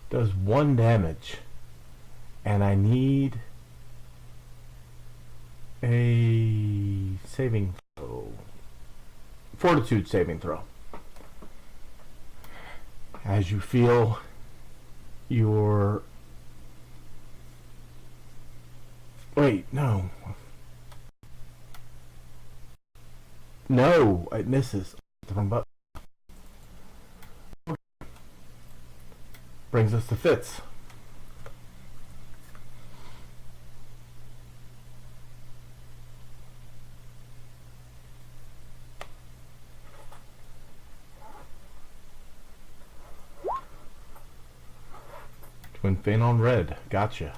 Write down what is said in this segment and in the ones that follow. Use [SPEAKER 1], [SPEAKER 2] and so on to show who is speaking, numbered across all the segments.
[SPEAKER 1] does 1 damage. And I need a saving throw. Fortitude saving throw. As you feel your... Wait, no. No, it misses. The wrong button. Brings us to Fitz. Twin Fane on red. Gotcha.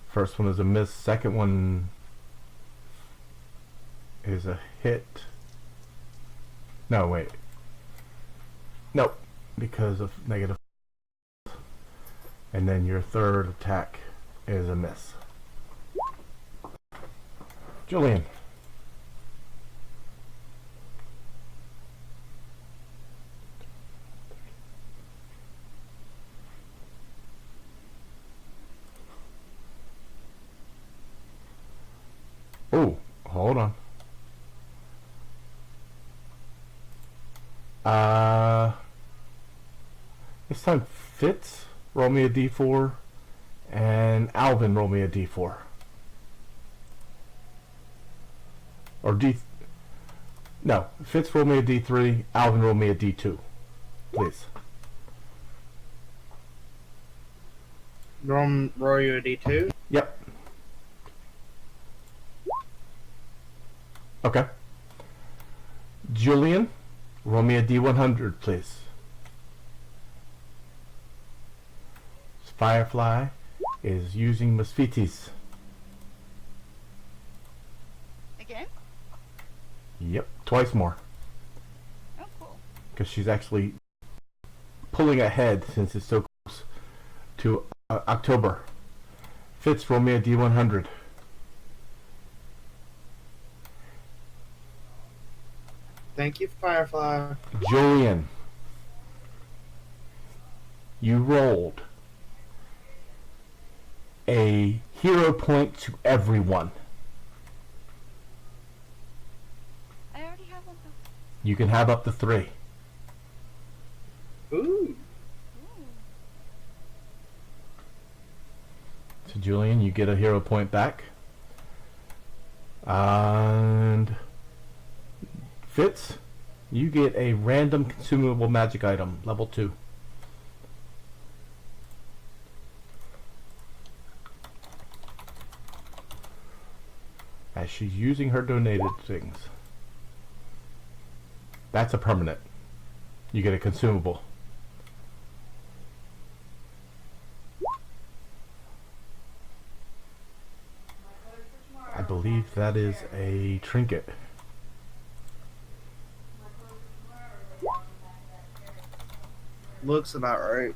[SPEAKER 1] First one is a miss. Second one is a hit. No, wait. Nope. Because of negative. And then your third attack is a miss. Julian. Oh, hold on. This time Fitz, roll me a d4, and Alvin, roll me a d4. Or no, Fitz, roll me a d3, Alvin, roll me a d2. Please.
[SPEAKER 2] Roll you a d2?
[SPEAKER 1] Yep. Okay. Julian, roll me a d100, please. Firefly is using Misfitis.
[SPEAKER 3] Again?
[SPEAKER 1] Yep, twice more.
[SPEAKER 3] Oh, cool.
[SPEAKER 1] Because she's actually pulling ahead since it's so close to October. Fitz, roll me a d100.
[SPEAKER 2] Thank you, Firefly.
[SPEAKER 1] Julian, you rolled a hero point to everyone.
[SPEAKER 3] I already have one though.
[SPEAKER 1] You can have up to 3.
[SPEAKER 2] Ooh.
[SPEAKER 3] Ooh.
[SPEAKER 1] So Julian, you get a hero point back. And Fitz, you get a random consumable magic item, level 2. As she's using her donated things. That's a permanent. You get a consumable. I believe that is a trinket.
[SPEAKER 2] Looks about right.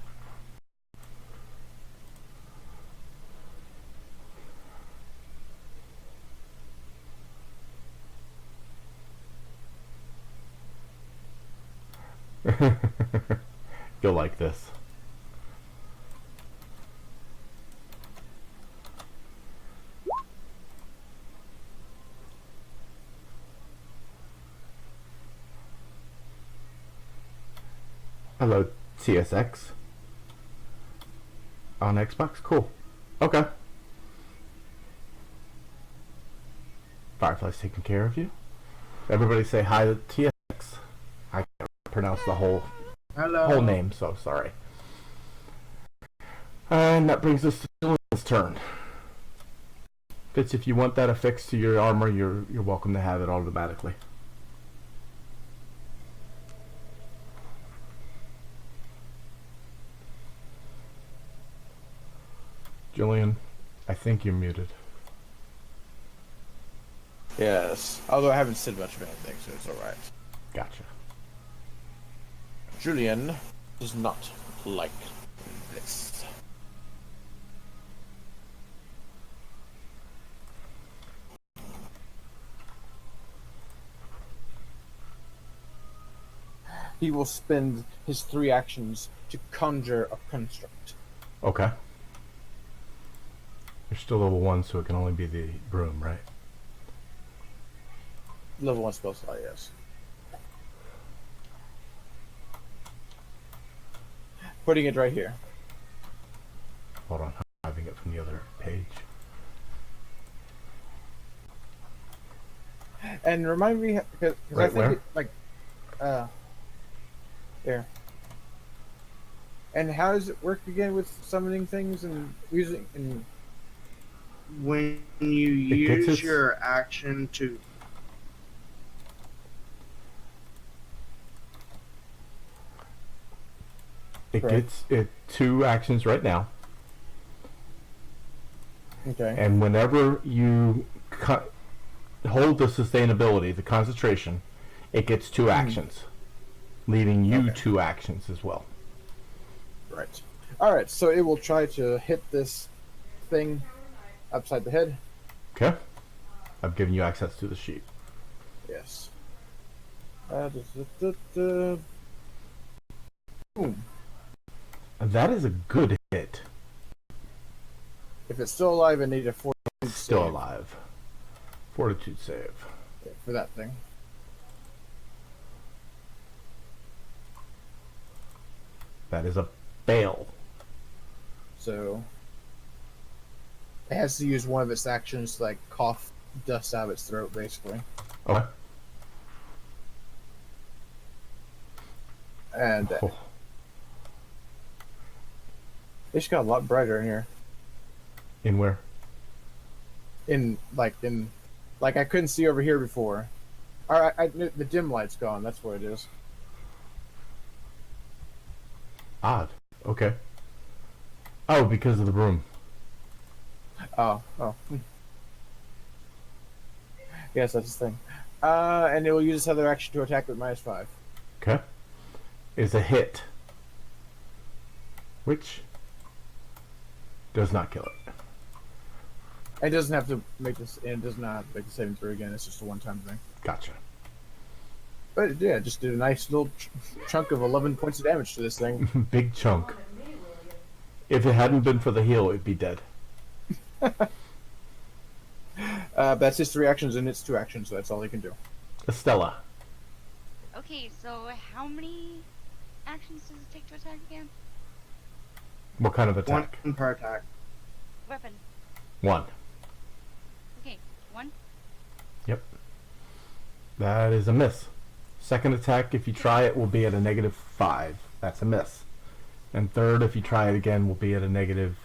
[SPEAKER 1] You'll like this. Hello, TSX. On Xbox? Cool. Okay. Firefly's taking care of you. Everybody say hi to TSX. I can't pronounce the whole
[SPEAKER 2] Hello.
[SPEAKER 1] name, so sorry. And that brings us to Julian's turn. Fitz, if you want that affixed to your armor, you're welcome to have it automatically. Julian, I think you're muted.
[SPEAKER 4] Yes, although I haven't said much of anything, so it's alright.
[SPEAKER 1] Gotcha.
[SPEAKER 4] Julian does not like this. he will spend his 3 actions to conjure a construct.
[SPEAKER 1] Okay. You're still level 1, so it can only be the broom, right?
[SPEAKER 4] Level 1 spell slot, yes. Putting it right here.
[SPEAKER 1] Hold on, I'm having it from the other page.
[SPEAKER 4] And remind me, because
[SPEAKER 1] Right
[SPEAKER 4] I think
[SPEAKER 1] where?
[SPEAKER 4] it, like, there. And how does it work again with summoning things and using and
[SPEAKER 2] When you
[SPEAKER 1] It gets
[SPEAKER 2] use
[SPEAKER 1] its-
[SPEAKER 2] your action to
[SPEAKER 1] It
[SPEAKER 4] Correct.
[SPEAKER 1] gets it 2 actions right now,
[SPEAKER 4] okay,
[SPEAKER 1] and whenever you hold the sustainability, the concentration, it gets 2 actions, leaving you
[SPEAKER 4] Okay.
[SPEAKER 1] 2 actions as well.
[SPEAKER 4] right, all right. So it will try to hit this thing upside the head.
[SPEAKER 1] Okay? I've given you access to the sheet.
[SPEAKER 4] Yes. Boom.
[SPEAKER 1] And that is a good hit.
[SPEAKER 4] If it's still alive, I need a 4
[SPEAKER 1] Still
[SPEAKER 4] save
[SPEAKER 1] alive. Fortitude save.
[SPEAKER 4] for that thing.
[SPEAKER 1] That is a fail.
[SPEAKER 4] So it has to use one of its actions to like cough dust out of its throat, basically.
[SPEAKER 1] Okay.
[SPEAKER 4] And
[SPEAKER 1] Oh,
[SPEAKER 4] it just got a lot brighter in here.
[SPEAKER 1] in where?
[SPEAKER 4] In like I couldn't see over here before. All right, the dim light's gone. That's what it is.
[SPEAKER 1] Odd. Okay. Oh, because of the broom.
[SPEAKER 4] Oh. Yes, that's the thing. And it will use its other action to attack with -5.
[SPEAKER 1] Okay. Is a hit. Which does not kill it.
[SPEAKER 4] It doesn't have to make this. And it does not make the saving throw again. It's just a one-time thing.
[SPEAKER 1] Gotcha.
[SPEAKER 4] But yeah, just did a nice little chunk of 11 points of damage to this thing.
[SPEAKER 1] Big chunk. If it hadn't been for the heal, it'd be dead.
[SPEAKER 4] That's his 3 actions and its 2 actions, so that's all he can do.
[SPEAKER 1] Estella.
[SPEAKER 3] Okay, so how many actions does it take to attack again?
[SPEAKER 1] What kind of attack?
[SPEAKER 2] 1 per attack.
[SPEAKER 3] Weapon.
[SPEAKER 1] 1.
[SPEAKER 3] Okay, 1.
[SPEAKER 1] Yep. That is a miss. Second attack, if you try it, will be at a -5. That's a miss. And third, if you try it again, will be at a negative.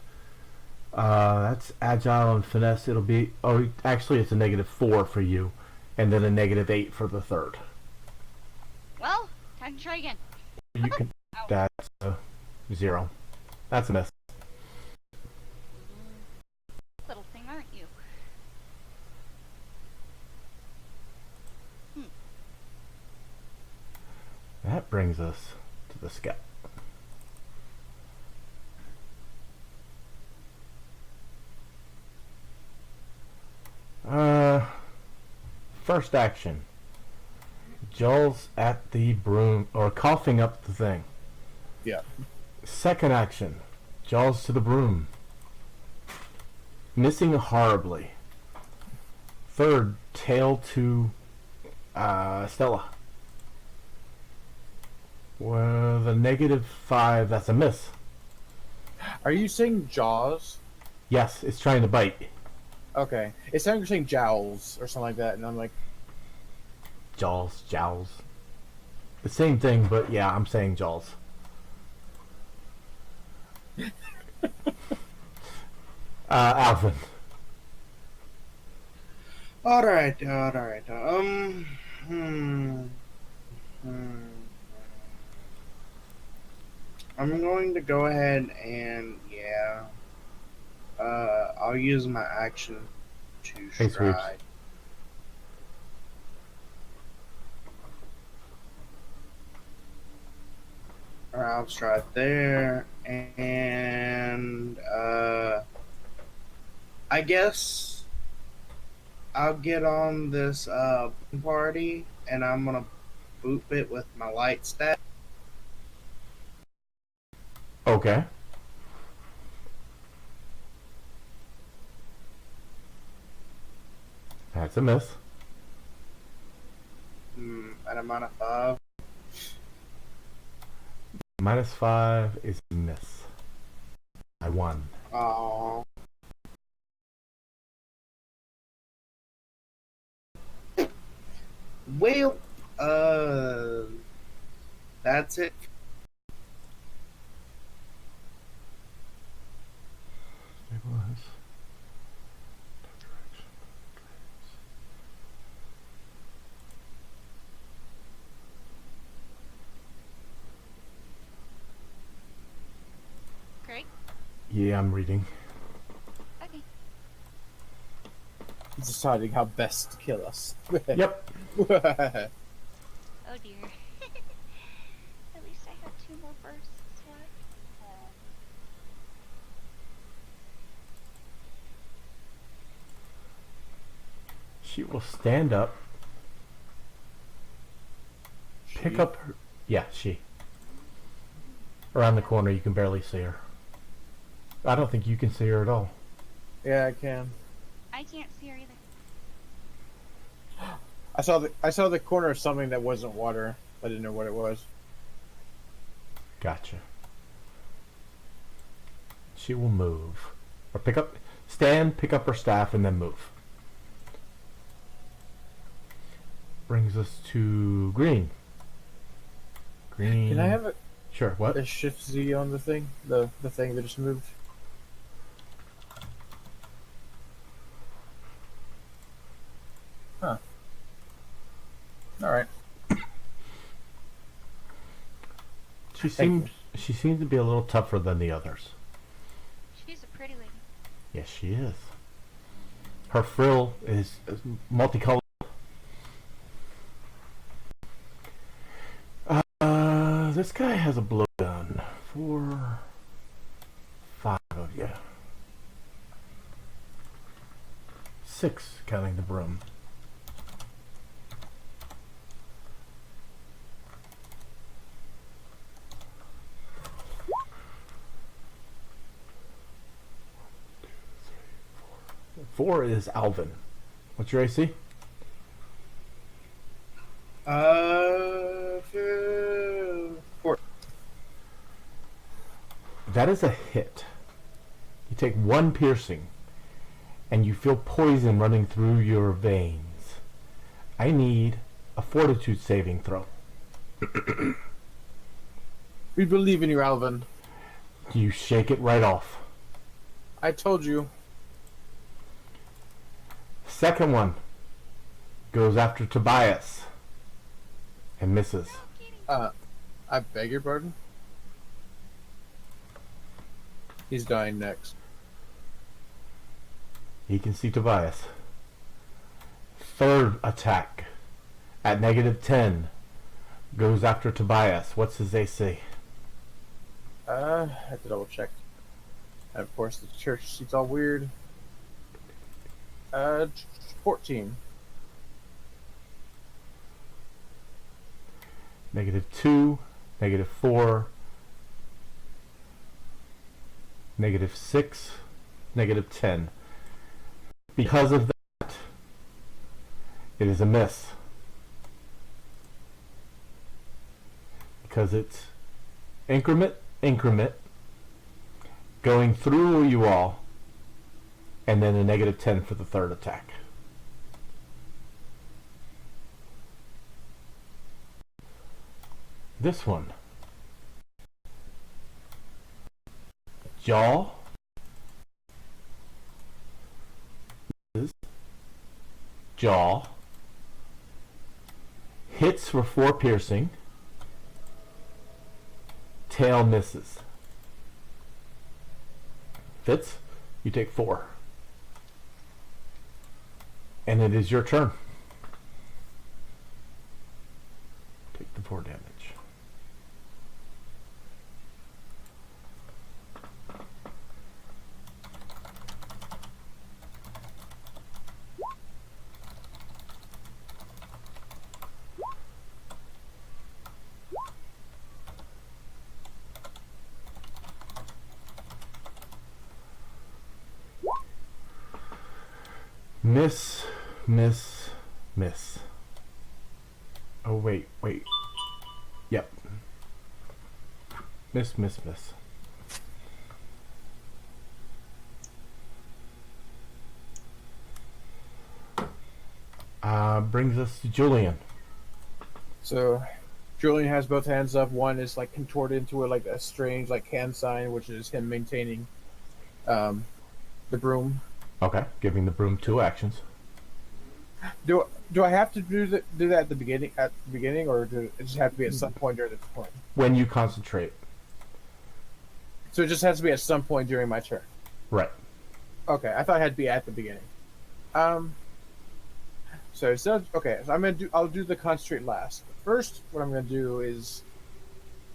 [SPEAKER 1] That's agile and finesse. It'll be. Oh, actually, it's a -4 for you, and then a -8 for the third.
[SPEAKER 3] Well, time to try again.
[SPEAKER 1] You can.
[SPEAKER 3] Ow.
[SPEAKER 1] That's a 0. That's a miss.
[SPEAKER 3] Little thing, aren't you?
[SPEAKER 1] That brings us to the scout. First action. Jaws at the broom, or coughing up the thing.
[SPEAKER 4] Yeah.
[SPEAKER 1] Second action. Jaws to the broom. Missing horribly. Third, tail to Stella. With a -5, that's a miss.
[SPEAKER 4] Are you saying jaws?
[SPEAKER 1] Yes, it's trying to bite.
[SPEAKER 4] Okay. It sounded like you're saying jowls or something like that, and I'm like,
[SPEAKER 1] Jaws, jowls. The same thing, but yeah, I'm saying jaws. Alvin.
[SPEAKER 2] Alright. I'm going to go ahead and, yeah. I'll use my action to
[SPEAKER 1] Hey, Sweeps.
[SPEAKER 2] stride. Or I'll stride there, and, I guess I'll get on this party, and I'm gonna boop it with my light staff.
[SPEAKER 1] Okay. That's a miss.
[SPEAKER 2] At a -5.
[SPEAKER 1] -5 is a miss. I won.
[SPEAKER 2] Oh. Well, that's it.
[SPEAKER 1] Stabilize.
[SPEAKER 3] Craig?
[SPEAKER 1] Yeah, I'm reading.
[SPEAKER 3] Okay.
[SPEAKER 4] He's deciding how best to kill us.
[SPEAKER 1] Yep.
[SPEAKER 3] Oh dear. At least I have 2 more bursts left.
[SPEAKER 1] She will stand up, pick up her. Yeah, she. Around the corner, you can barely see her. I don't think you can see her at all.
[SPEAKER 4] Yeah, I can.
[SPEAKER 3] I can't see her either.
[SPEAKER 4] I saw the corner of something that wasn't water. I didn't know what it was.
[SPEAKER 1] Gotcha. She will move. Or stand, pick up her staff, and then move. Brings us to green. Green.
[SPEAKER 4] Can I have a
[SPEAKER 1] Sure, what?
[SPEAKER 4] Shift Z on the thing? The thing that just moved? Huh. Alright.
[SPEAKER 1] She seems to be a little tougher than the others.
[SPEAKER 3] She's a pretty lady.
[SPEAKER 1] Yes, she is. Her frill is multicolored. This guy has a blowgun. 4, 5 of you. 6, counting the broom. Four is Alvin. What's your AC?
[SPEAKER 2] 4.
[SPEAKER 1] That is a hit. You take 1 piercing, and you feel poison running through your veins. I need a fortitude saving throw.
[SPEAKER 4] We believe in you, Alvin.
[SPEAKER 1] You shake it right off.
[SPEAKER 4] I told you.
[SPEAKER 1] Second one goes after Tobias and misses.
[SPEAKER 4] I beg your pardon? He's dying next.
[SPEAKER 1] He can see Tobias. Third attack at -10 goes after Tobias. What's his AC?
[SPEAKER 4] I have to double check. And of course, the church seat's all weird. 14.
[SPEAKER 1] -2, -4, -6, -10. Because of that, it is a miss. Because it's increment, going through you all, and then a -10 for the third attack. This one. Jaw. Jaw. Hits for 4 piercing. Tail misses. Fitz, you take 4. And it is your turn. Take the 4 damage. Miss, miss, miss. Oh, wait. Yep. Miss, miss, miss. Brings us to Julian.
[SPEAKER 4] So, Julian has both hands up. One is like contorted into a strange like hand sign, which is him maintaining the broom.
[SPEAKER 1] Okay, giving the broom 2 actions.
[SPEAKER 4] Do I have to do that at the beginning? Or do it just have to be at some point during the point?
[SPEAKER 1] When you concentrate.
[SPEAKER 4] So it just has to be at some point during my turn.
[SPEAKER 1] Right.
[SPEAKER 4] Okay, I thought it had to be at the beginning. So instead, okay, so I'll do the concentrate last. First, what I'm gonna do is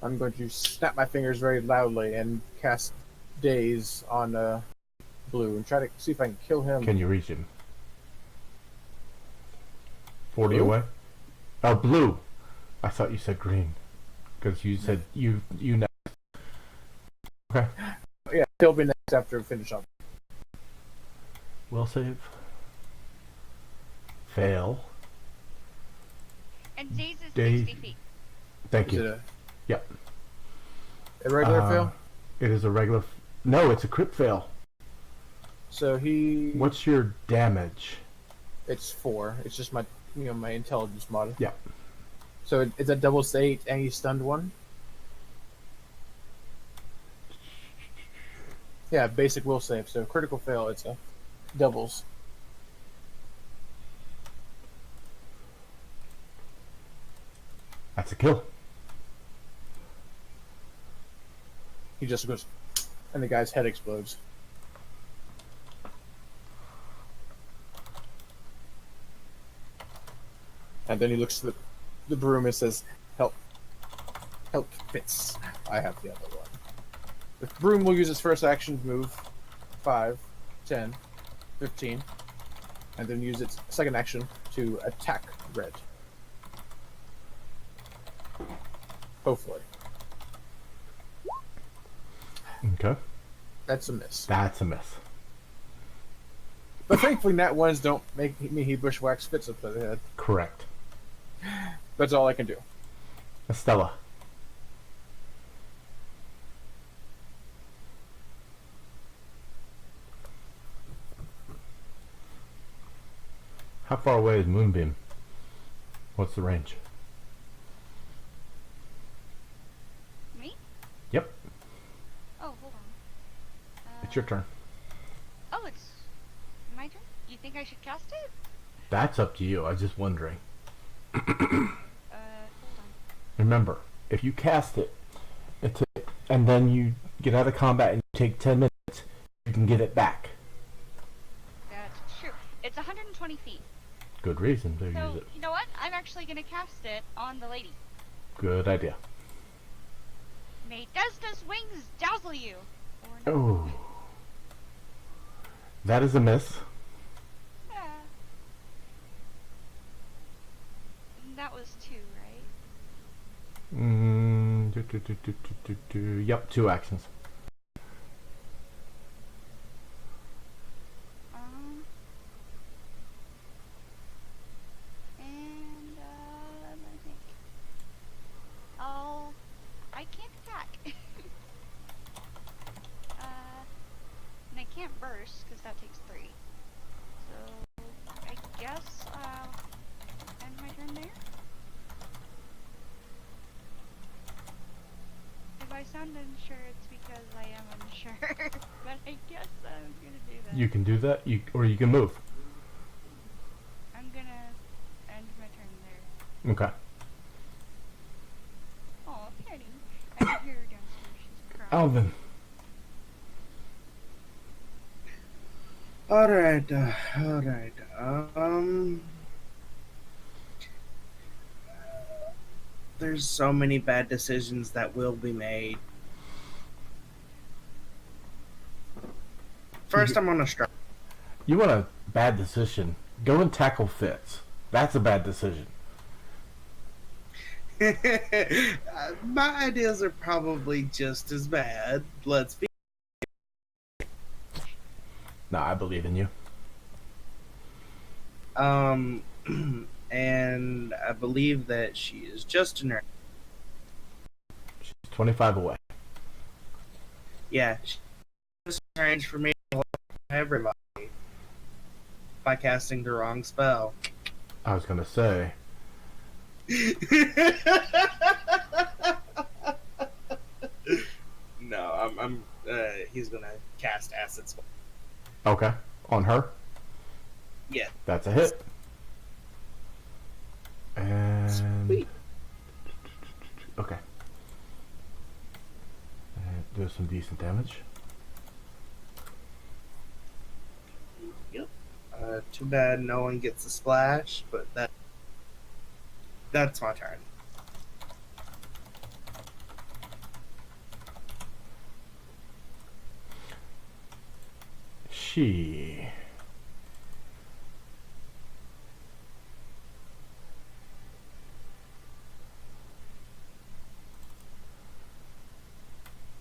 [SPEAKER 4] I'm going to snap my fingers very loudly and cast Daze on Blue and try to see if I can kill him.
[SPEAKER 1] Can you reach him? 40
[SPEAKER 4] Blue?
[SPEAKER 1] away? Oh, blue. I thought you said green. Because you said you next. Okay.
[SPEAKER 4] Yeah, he'll be next after we finish up.
[SPEAKER 1] Will save. Fail.
[SPEAKER 3] And Daze is
[SPEAKER 1] Daze.
[SPEAKER 3] 60 feet.
[SPEAKER 1] Thank
[SPEAKER 4] Is
[SPEAKER 1] you.
[SPEAKER 4] it
[SPEAKER 1] Yep.
[SPEAKER 4] a regular fail?
[SPEAKER 1] It is a regular... No, it's a crit fail.
[SPEAKER 4] So he...
[SPEAKER 1] What's your damage?
[SPEAKER 4] It's 4. It's just my my intelligence mod.
[SPEAKER 1] Yeah.
[SPEAKER 4] So it's a double 8 and he stunned 1? Yeah, basic will save. So critical fail, it's a doubles.
[SPEAKER 1] That's a kill.
[SPEAKER 4] He just goes, and the guy's head explodes. And then he looks to the broom and says, "Help. Help Fitz. I have the other one." The broom will use its first action to move 5, 10, 15, and then use its second action to attack Red. Hopefully.
[SPEAKER 1] Okay.
[SPEAKER 4] That's a miss.
[SPEAKER 1] That's a miss.
[SPEAKER 4] But thankfully, nat ones don't make me he bushwhacks Fitz up to the head.
[SPEAKER 1] Correct.
[SPEAKER 4] That's all I can do.
[SPEAKER 1] Estella. How far away is Moonbeam? What's the range?
[SPEAKER 3] Me?
[SPEAKER 1] Yep.
[SPEAKER 3] Oh, hold on.
[SPEAKER 1] It's your turn.
[SPEAKER 3] Oh, it's my turn? You think I should cast it?
[SPEAKER 1] That's up to you. I was just wondering.
[SPEAKER 3] Hold on.
[SPEAKER 1] Remember, if you cast it, and then you get out of combat and you take 10 minutes, you can get it back.
[SPEAKER 3] That's true. It's 120 feet.
[SPEAKER 1] Good reason to
[SPEAKER 3] So,
[SPEAKER 1] use it.
[SPEAKER 3] you know what? I'm actually going to cast it on the lady.
[SPEAKER 1] Good idea.
[SPEAKER 3] May Desna's wings dazzle you. Or not.
[SPEAKER 1] Oh. That is a miss.
[SPEAKER 3] Yeah. That was 2, right?
[SPEAKER 1] Yep, 2 actions.
[SPEAKER 3] And let me think. I can't attack. And I can't burst because that takes 3. So I guess I'll end my turn there. If I sound unsure, it's because I am unsure. But I guess I'm gonna do that.
[SPEAKER 1] You can do that, or you can move.
[SPEAKER 3] I'm gonna end my turn there.
[SPEAKER 1] Okay.
[SPEAKER 3] Oh, Penny. I can hear her downstairs. She's crying.
[SPEAKER 1] Alvin.
[SPEAKER 2] Alright, alright. There's so many bad decisions that will be made. First, I'm gonna strike.
[SPEAKER 1] You want a bad decision? Go and tackle Fitz. That's a bad decision.
[SPEAKER 2] My ideas are probably just as bad. Let's be.
[SPEAKER 1] No, I believe in you.
[SPEAKER 2] Um, and I believe that she is just in her.
[SPEAKER 1] She's 25 away.
[SPEAKER 2] Yeah, she's just in range for me to help everybody by casting the wrong spell.
[SPEAKER 1] I was gonna say.
[SPEAKER 2] No, he's gonna cast acid spell.
[SPEAKER 1] Okay. On her.
[SPEAKER 2] Yeah.
[SPEAKER 1] That's a hit. And
[SPEAKER 2] Sweet.
[SPEAKER 1] okay. And do some decent damage.
[SPEAKER 2] Yep. Too bad no one gets a splash, but that's my turn.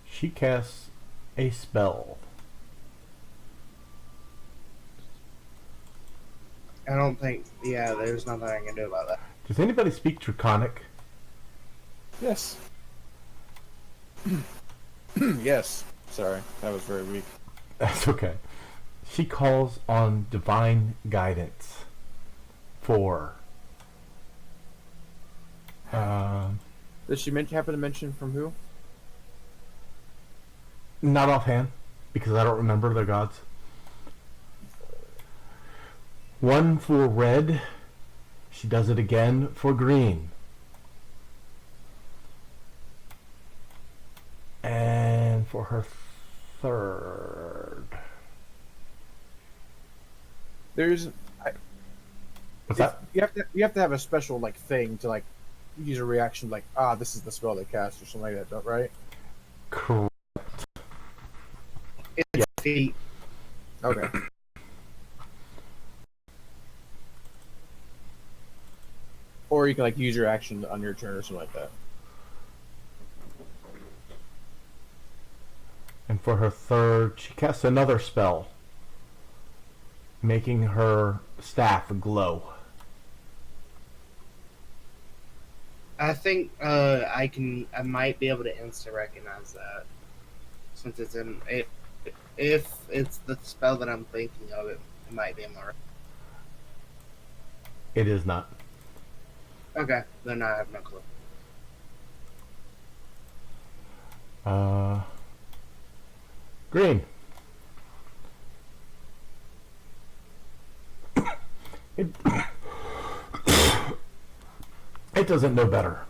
[SPEAKER 1] She casts a spell.
[SPEAKER 2] I don't think. Yeah, there's nothing I can do about that.
[SPEAKER 1] Does anybody speak Draconic?
[SPEAKER 4] Yes. Yes. Sorry, that was very weak.
[SPEAKER 1] That's okay. She calls on divine guidance for.
[SPEAKER 4] Did she happen to mention from who?
[SPEAKER 1] Not offhand, because I don't remember their gods. One for red. She does it again for green. And for her third.
[SPEAKER 4] There's
[SPEAKER 1] What's that?
[SPEAKER 4] you have to have a special like thing to like use a reaction like this is the spell they cast or something like that, right?
[SPEAKER 1] Correct.
[SPEAKER 2] It's feet.
[SPEAKER 4] Okay. Or you can like use your action on your turn or something like that.
[SPEAKER 1] And for her third, she casts another spell, making her staff glow.
[SPEAKER 2] I think I might be able to instant recognize that, since it's in it. If it's the spell that I'm thinking of, it might be in my.
[SPEAKER 1] It is not.
[SPEAKER 2] Okay, then I have no clue.
[SPEAKER 1] Green. It, it doesn't know better.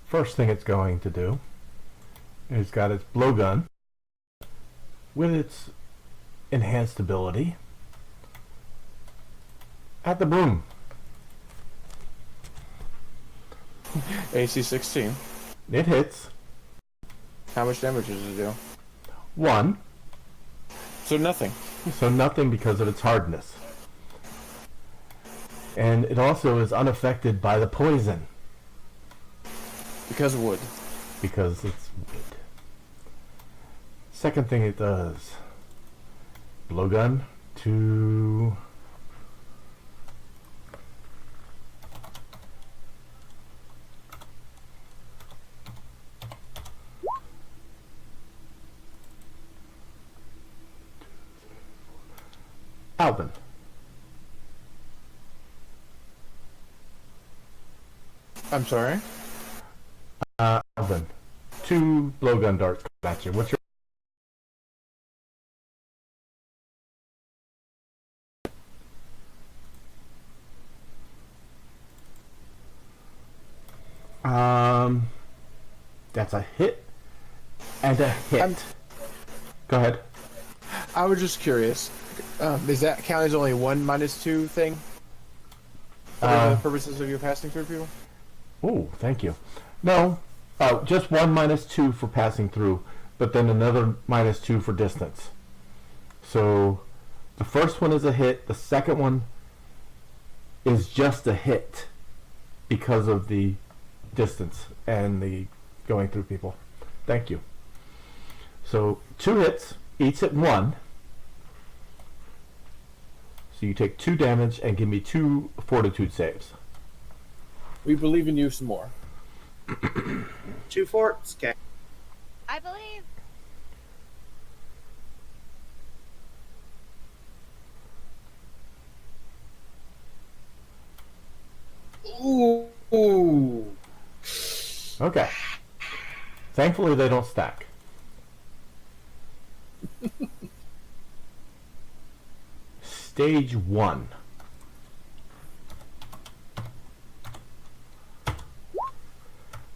[SPEAKER 1] First thing it's going to do is got its blowgun with its enhanced ability at the broom.
[SPEAKER 4] AC 16.
[SPEAKER 1] It hits.
[SPEAKER 4] How much damage does it do?
[SPEAKER 1] 1.
[SPEAKER 4] So nothing.
[SPEAKER 1] So nothing because of its hardness. And it also is unaffected by the poison
[SPEAKER 4] Because of wood.
[SPEAKER 1] because it's wood. Second thing it does, blowgun to Alvin.
[SPEAKER 4] I'm sorry?
[SPEAKER 1] Alvin. 2 blowgun darts come at you. What's your that's a hit and a hit. Go ahead.
[SPEAKER 4] I was just curious. Does that count as only 1 -2 thing? For the purposes of your passing through people?
[SPEAKER 1] Oh, thank you. No, just 1 -2 for passing through, but then another -2 for distance. So the first one is a hit. The second one is just a hit because of the distance and the going through people. Thank you. So 2 hits, each hit 1. So you take 2 damage and give me 2 fortitude saves.
[SPEAKER 4] We believe in you some more.
[SPEAKER 2] 2 forts. Okay.
[SPEAKER 3] I believe.
[SPEAKER 2] Ooh.
[SPEAKER 1] Okay. Thankfully, they don't stack. Stage 1.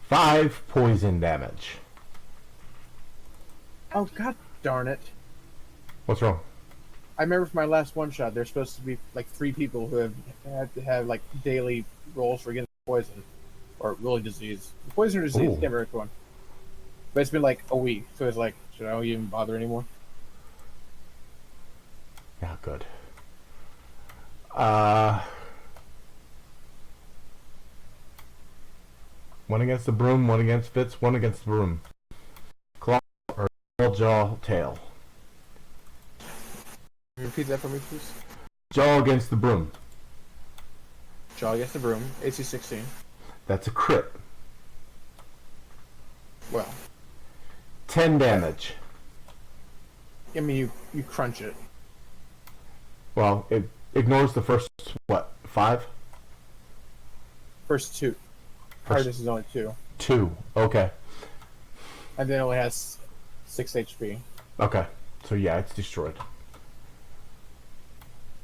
[SPEAKER 1] Five poison damage.
[SPEAKER 4] Oh, god darn it.
[SPEAKER 1] What's wrong?
[SPEAKER 4] I remember from my last one shot, there's supposed to be like 3 people who have had to have like daily rolls for against poison. Or really disease. Poison or disease,
[SPEAKER 1] Ooh.
[SPEAKER 4] can't remember which one. But it's been like a week, so it's like, should I even bother anymore?
[SPEAKER 1] Yeah, good. One against the broom, one against Fitz, one against the broom. Claw or jaw, tail.
[SPEAKER 4] Repeat that for me, please.
[SPEAKER 1] Jaw against the broom.
[SPEAKER 4] Jaw against the broom, AC 16.
[SPEAKER 1] That's a crit.
[SPEAKER 4] Well,
[SPEAKER 1] 10 damage.
[SPEAKER 4] I mean, you crunch it.
[SPEAKER 1] Well, it ignores the first, what, 5?
[SPEAKER 4] First 2. Hardest is only 2.
[SPEAKER 1] 2. Okay.
[SPEAKER 4] And then it only has 6 HP.
[SPEAKER 1] Okay. So yeah, it's destroyed.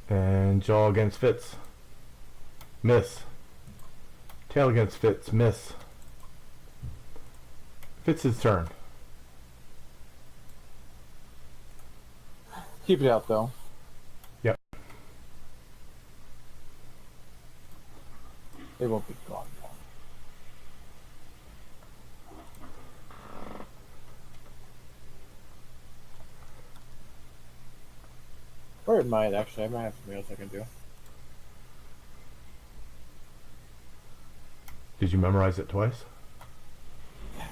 [SPEAKER 1] And jaw against Fitz. Miss. Tail against Fitz. Miss. Fitz's turn.
[SPEAKER 4] Keep it out, though.
[SPEAKER 1] Yep.
[SPEAKER 4] They won't be gone. Or it might, actually. I might have something else I can do.
[SPEAKER 1] Did you memorize it twice?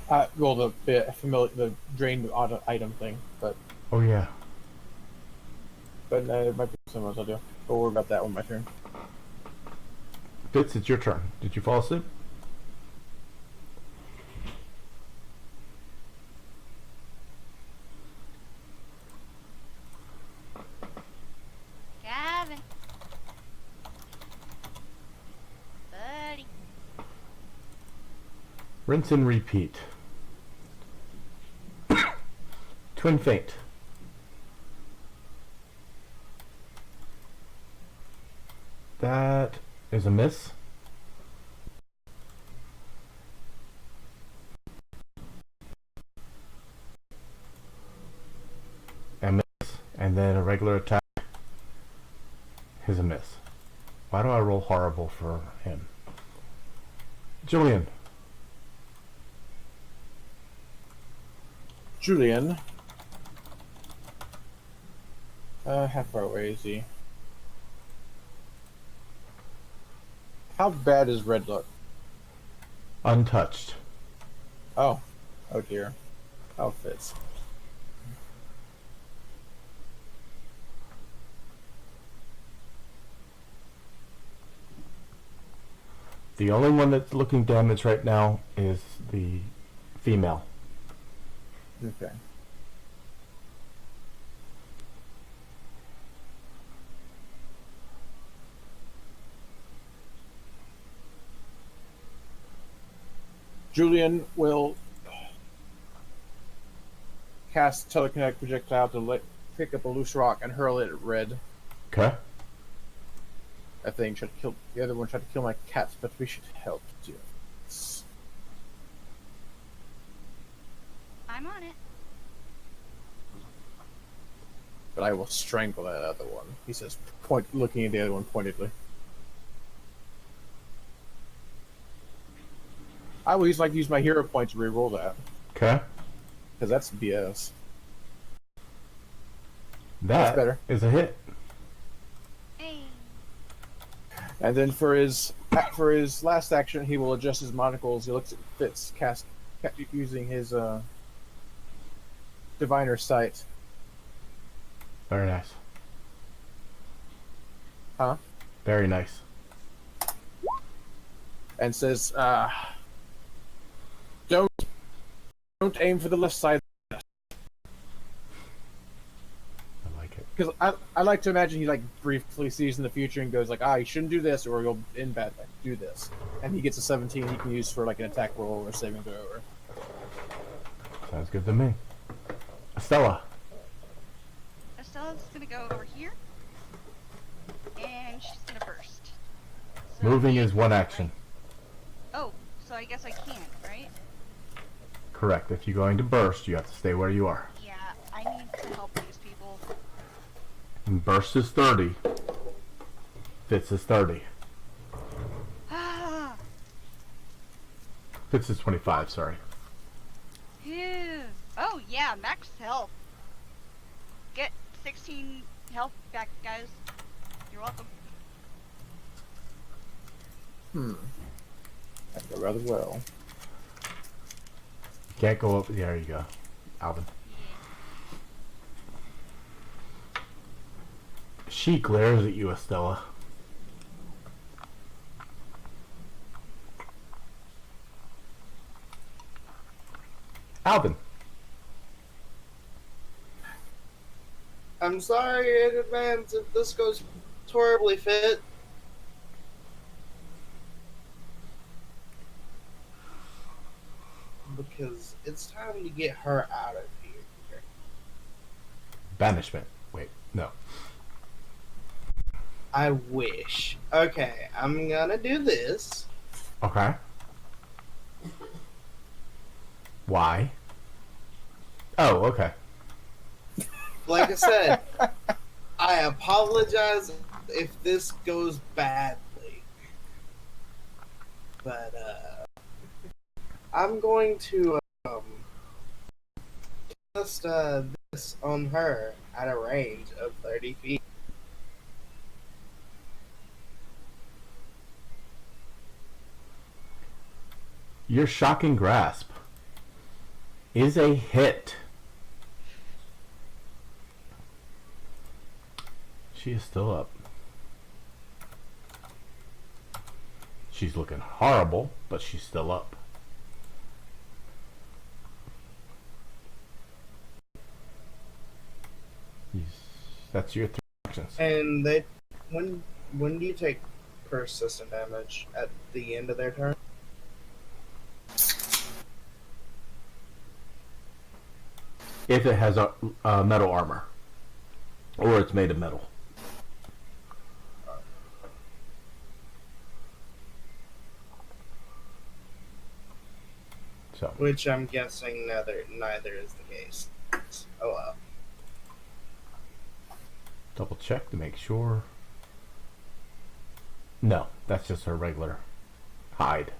[SPEAKER 4] Well, the drained item thing, but
[SPEAKER 1] Oh yeah.
[SPEAKER 4] it might be something else I'll do. We'll worry about that one my turn.
[SPEAKER 1] Fitz, it's your turn. Did you fall asleep?
[SPEAKER 3] Gavin. Buddy.
[SPEAKER 1] Rinse and repeat. Twin feint. That is a miss. A miss. And then a regular attack is a miss. Why do I roll horrible for him? Julian.
[SPEAKER 4] Julian. How far away is he? How bad is Red look?
[SPEAKER 1] Untouched.
[SPEAKER 4] Oh. Oh dear. Oh, Fitz.
[SPEAKER 1] The only one that's looking damaged right now is the female.
[SPEAKER 4] Okay. Julian will cast telekinetic projectile to pick up a loose rock and hurl it at Red.
[SPEAKER 1] Okay.
[SPEAKER 4] That thing tried to kill the other one. Tried to kill my cats, but we should help do this.
[SPEAKER 3] I'm on it.
[SPEAKER 4] But I will strangle that other one. He says, looking at the other one pointedly. I will use my hero point to reroll that
[SPEAKER 1] Okay.
[SPEAKER 4] because that's BS.
[SPEAKER 1] That's
[SPEAKER 4] better.
[SPEAKER 1] is a hit.
[SPEAKER 3] Hey.
[SPEAKER 4] And then for his last action, he will adjust his monocles. He looks at Fitz, using his diviner sight.
[SPEAKER 1] Very nice.
[SPEAKER 4] Huh?
[SPEAKER 1] Very nice.
[SPEAKER 4] And says, don't aim for the left side.
[SPEAKER 1] I like it.
[SPEAKER 4] Because I like to imagine he like briefly sees in the future and goes like, you shouldn't do this, or you'll in bad luck. Do this, and he gets a 17 he can use for like an attack roll or saving throw. Or...
[SPEAKER 1] Sounds good to me. Estella.
[SPEAKER 3] Estella's gonna go over here, and she's gonna burst. So
[SPEAKER 1] Moving
[SPEAKER 3] me-
[SPEAKER 1] is one action.
[SPEAKER 3] Oh, so I guess I can't, right?
[SPEAKER 1] Correct. If you're going to burst, you have to stay where you are.
[SPEAKER 3] Yeah, I need to help these people.
[SPEAKER 1] And burst is 30. Fits is 30.
[SPEAKER 3] Ah,
[SPEAKER 1] Fits is 25, sorry.
[SPEAKER 3] phew. Oh yeah, max health. Get 16 health back, guys. You're welcome.
[SPEAKER 4] That go rather well.
[SPEAKER 1] Can't go up. There you go. Alvin. She glares at you, Estella. Alvin.
[SPEAKER 2] I'm sorry in advance if this goes horribly fit. Because it's time to get her out of here.
[SPEAKER 1] Banishment. Wait, no.
[SPEAKER 2] I wish. Okay, I'm gonna do this.
[SPEAKER 1] Okay. Why? Oh, okay.
[SPEAKER 2] Like I said, I apologize if this goes badly. But, I'm going to, cast, this on her at a range of 30 feet.
[SPEAKER 1] Your shocking grasp is a hit. She is still up. She's looking horrible, but she's still up. That's your 3 actions.
[SPEAKER 2] And they, when do you take persistent damage? At the end of their turn?
[SPEAKER 1] If it has a metal armor, or it's made of metal. So
[SPEAKER 2] Which I'm guessing neither is the case. Oh well.
[SPEAKER 1] double check to make sure. No, that's just her regular hide.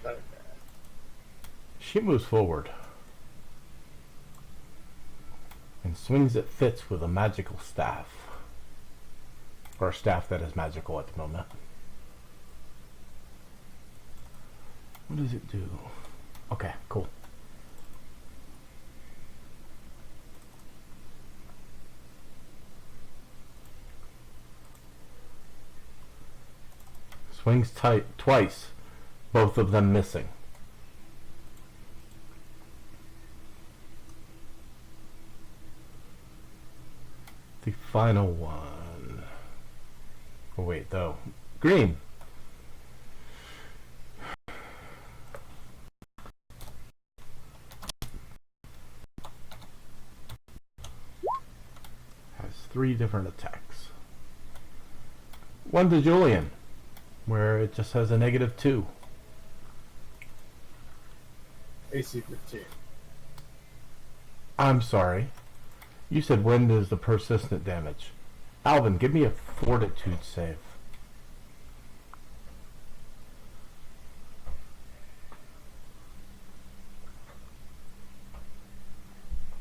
[SPEAKER 2] Okay.
[SPEAKER 1] She moves forward and swings at Fitz with a magical staff. Or a staff that is magical at the moment. What does it do? Okay, cool. Swings tight twice, both of them missing. The final one. Oh wait, though. Green. Has 3 different attacks. One to Julian, where it just has a -2.
[SPEAKER 4] AC 15.
[SPEAKER 1] I'm sorry. You said when is the persistent damage? Alvin, give me a fortitude save.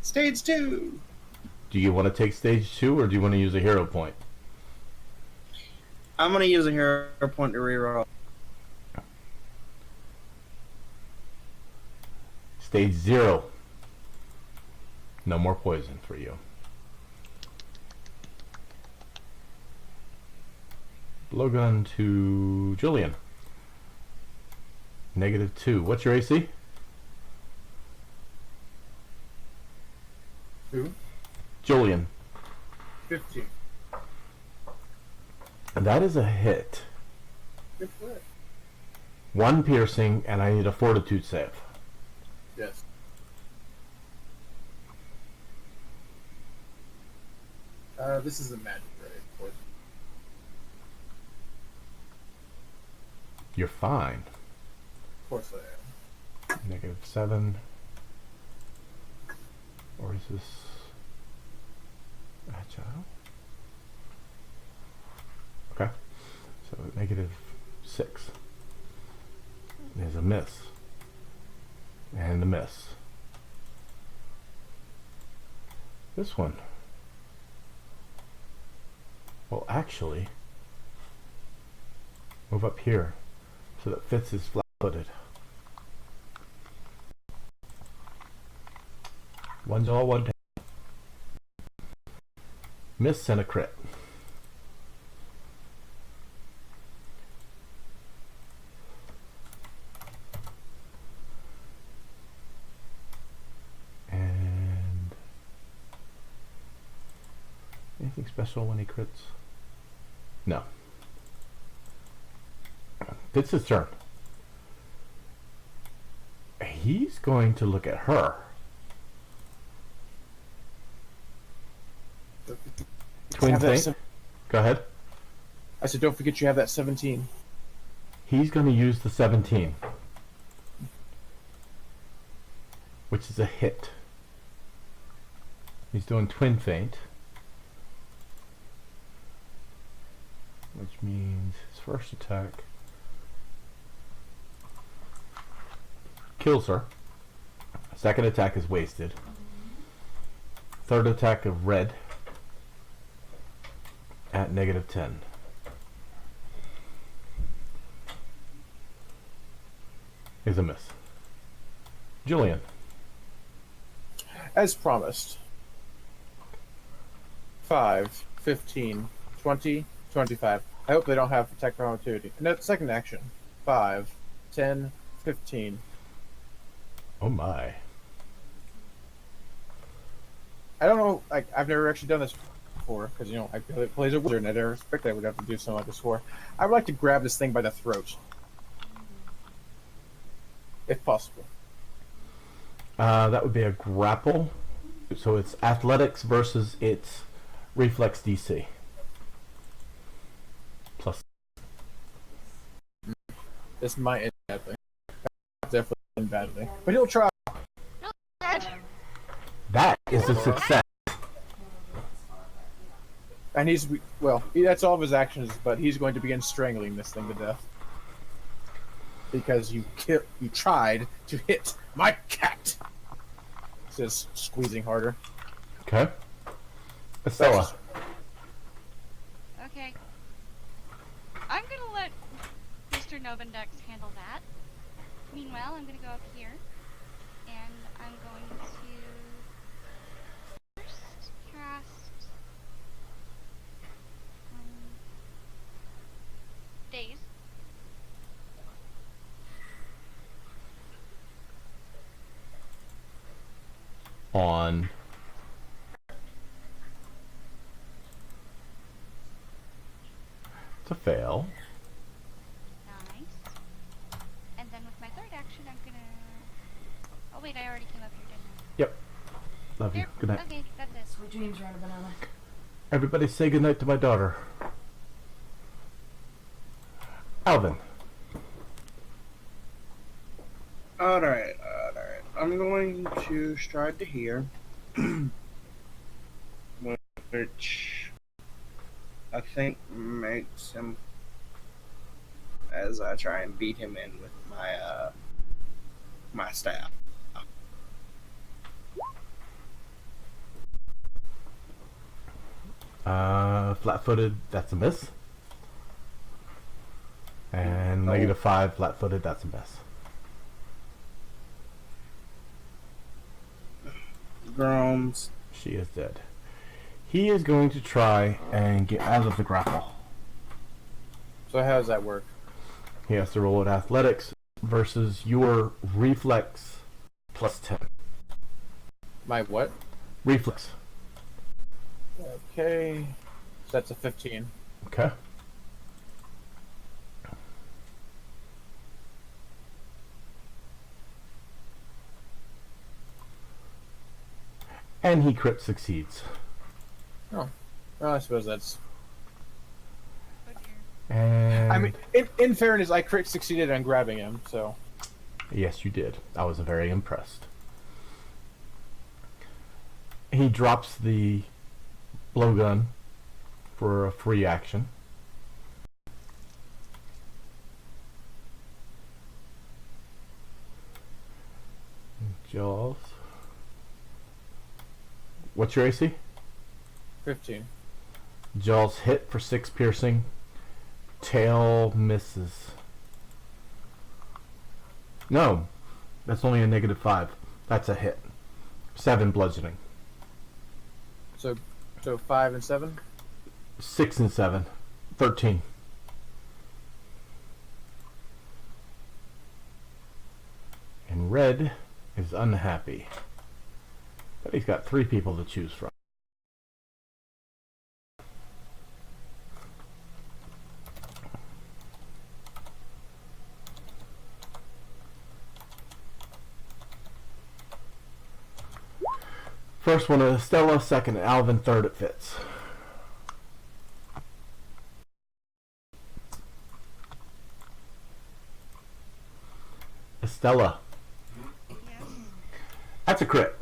[SPEAKER 2] Stage 2!
[SPEAKER 1] Do you want to take stage 2 or do you want to use a hero point?
[SPEAKER 2] I'm gonna use a hero point to reroll.
[SPEAKER 1] Stage 0. No more poison for you. Blowgun to Julian. -2. What's your AC?
[SPEAKER 4] Who?
[SPEAKER 1] Julian.
[SPEAKER 4] 15.
[SPEAKER 1] And that is a hit.
[SPEAKER 4] Good for it.
[SPEAKER 1] 1 piercing, and I need a fortitude save.
[SPEAKER 4] Yes. This is a magic, right? Of course.
[SPEAKER 1] You're fine.
[SPEAKER 4] Of course I am.
[SPEAKER 1] -7. Or is this agile? Okay. So -6. There's a miss. And a miss. This one. Well, actually, move up here so that Fitz is flat-footed. 1's all, 1 down. Miss and a crit. And anything special when he crits? No. It's his turn. He's going to look at her. Twin
[SPEAKER 4] Have that
[SPEAKER 1] thing.
[SPEAKER 4] sev-
[SPEAKER 1] Go ahead.
[SPEAKER 4] I said, don't forget you have that 17.
[SPEAKER 1] He's going to use the 17, which is a hit. He's doing twin feint, which means his first attack kills her. Second attack is wasted. Third attack of red at -10. Is a miss. Julian.
[SPEAKER 4] As promised. 5, 15, 20, 25. I hope they don't have attack from opportunity. No, second action. 5, 10, 15.
[SPEAKER 1] Oh my.
[SPEAKER 4] I don't know, like, I've never actually done this before, because, you know, I play as a wizard, and I never expected I would have to do something like this before. I would like to grab this thing by the throat. If possible.
[SPEAKER 1] That would be a grapple. So it's athletics versus its reflex DC. Plus.
[SPEAKER 4] This might end badly. Definitely end badly. But he'll try.
[SPEAKER 1] That is a success.
[SPEAKER 4] And he's, well, that's all of his actions, but he's going to begin strangling this thing to death. Because you tried to hit my cat. Says squeezing harder.
[SPEAKER 1] Okay. Estella.
[SPEAKER 3] Okay. I'm gonna let Mr. Novendex handle that. Meanwhile, I'm gonna go up here, and I'm going to first cast Daze.
[SPEAKER 1] On. To fail.
[SPEAKER 3] Nice. And then with my third action, I'm gonna. Oh wait, I already came up here, didn't I?
[SPEAKER 1] Yep. Love you.
[SPEAKER 3] Yep.
[SPEAKER 1] Good night.
[SPEAKER 3] Okay, that's it.
[SPEAKER 5] Sweet dreams, Rana Banana.
[SPEAKER 1] Everybody say good night to my daughter. Alvin.
[SPEAKER 2] Alright. I'm going to stride to here. Which I think makes him, as I try and beat him in with my my staff.
[SPEAKER 1] Flat-footed, that's a miss. And -5, flat-footed, that's a miss.
[SPEAKER 2] Groans.
[SPEAKER 1] She is dead. He is going to try and get out of the grapple.
[SPEAKER 4] So how does that work?
[SPEAKER 1] He has to roll at athletics versus your reflex plus 10.
[SPEAKER 4] My what?
[SPEAKER 1] Reflex.
[SPEAKER 4] Okay. So that's a 15.
[SPEAKER 1] Okay. And he crit succeeds.
[SPEAKER 4] Oh. Well, I suppose that's...
[SPEAKER 3] Oh dear.
[SPEAKER 1] And
[SPEAKER 4] I mean, in fairness, I crit succeeded on grabbing him, so...
[SPEAKER 1] yes, you did. I was very impressed. He drops the blowgun for a free action. Jaws. What's your AC?
[SPEAKER 4] 15.
[SPEAKER 1] Jaws hit for 6 piercing. Tail misses. No, that's only a -5. That's a hit. 7 bludgeoning.
[SPEAKER 4] So 5 and 7?
[SPEAKER 1] 6 and 7. 13. And Red is unhappy. But he's got 3 people to choose from. First one is Stella, second Alvin, third it Fitz. Estella.
[SPEAKER 3] Yes.
[SPEAKER 1] That's a crit.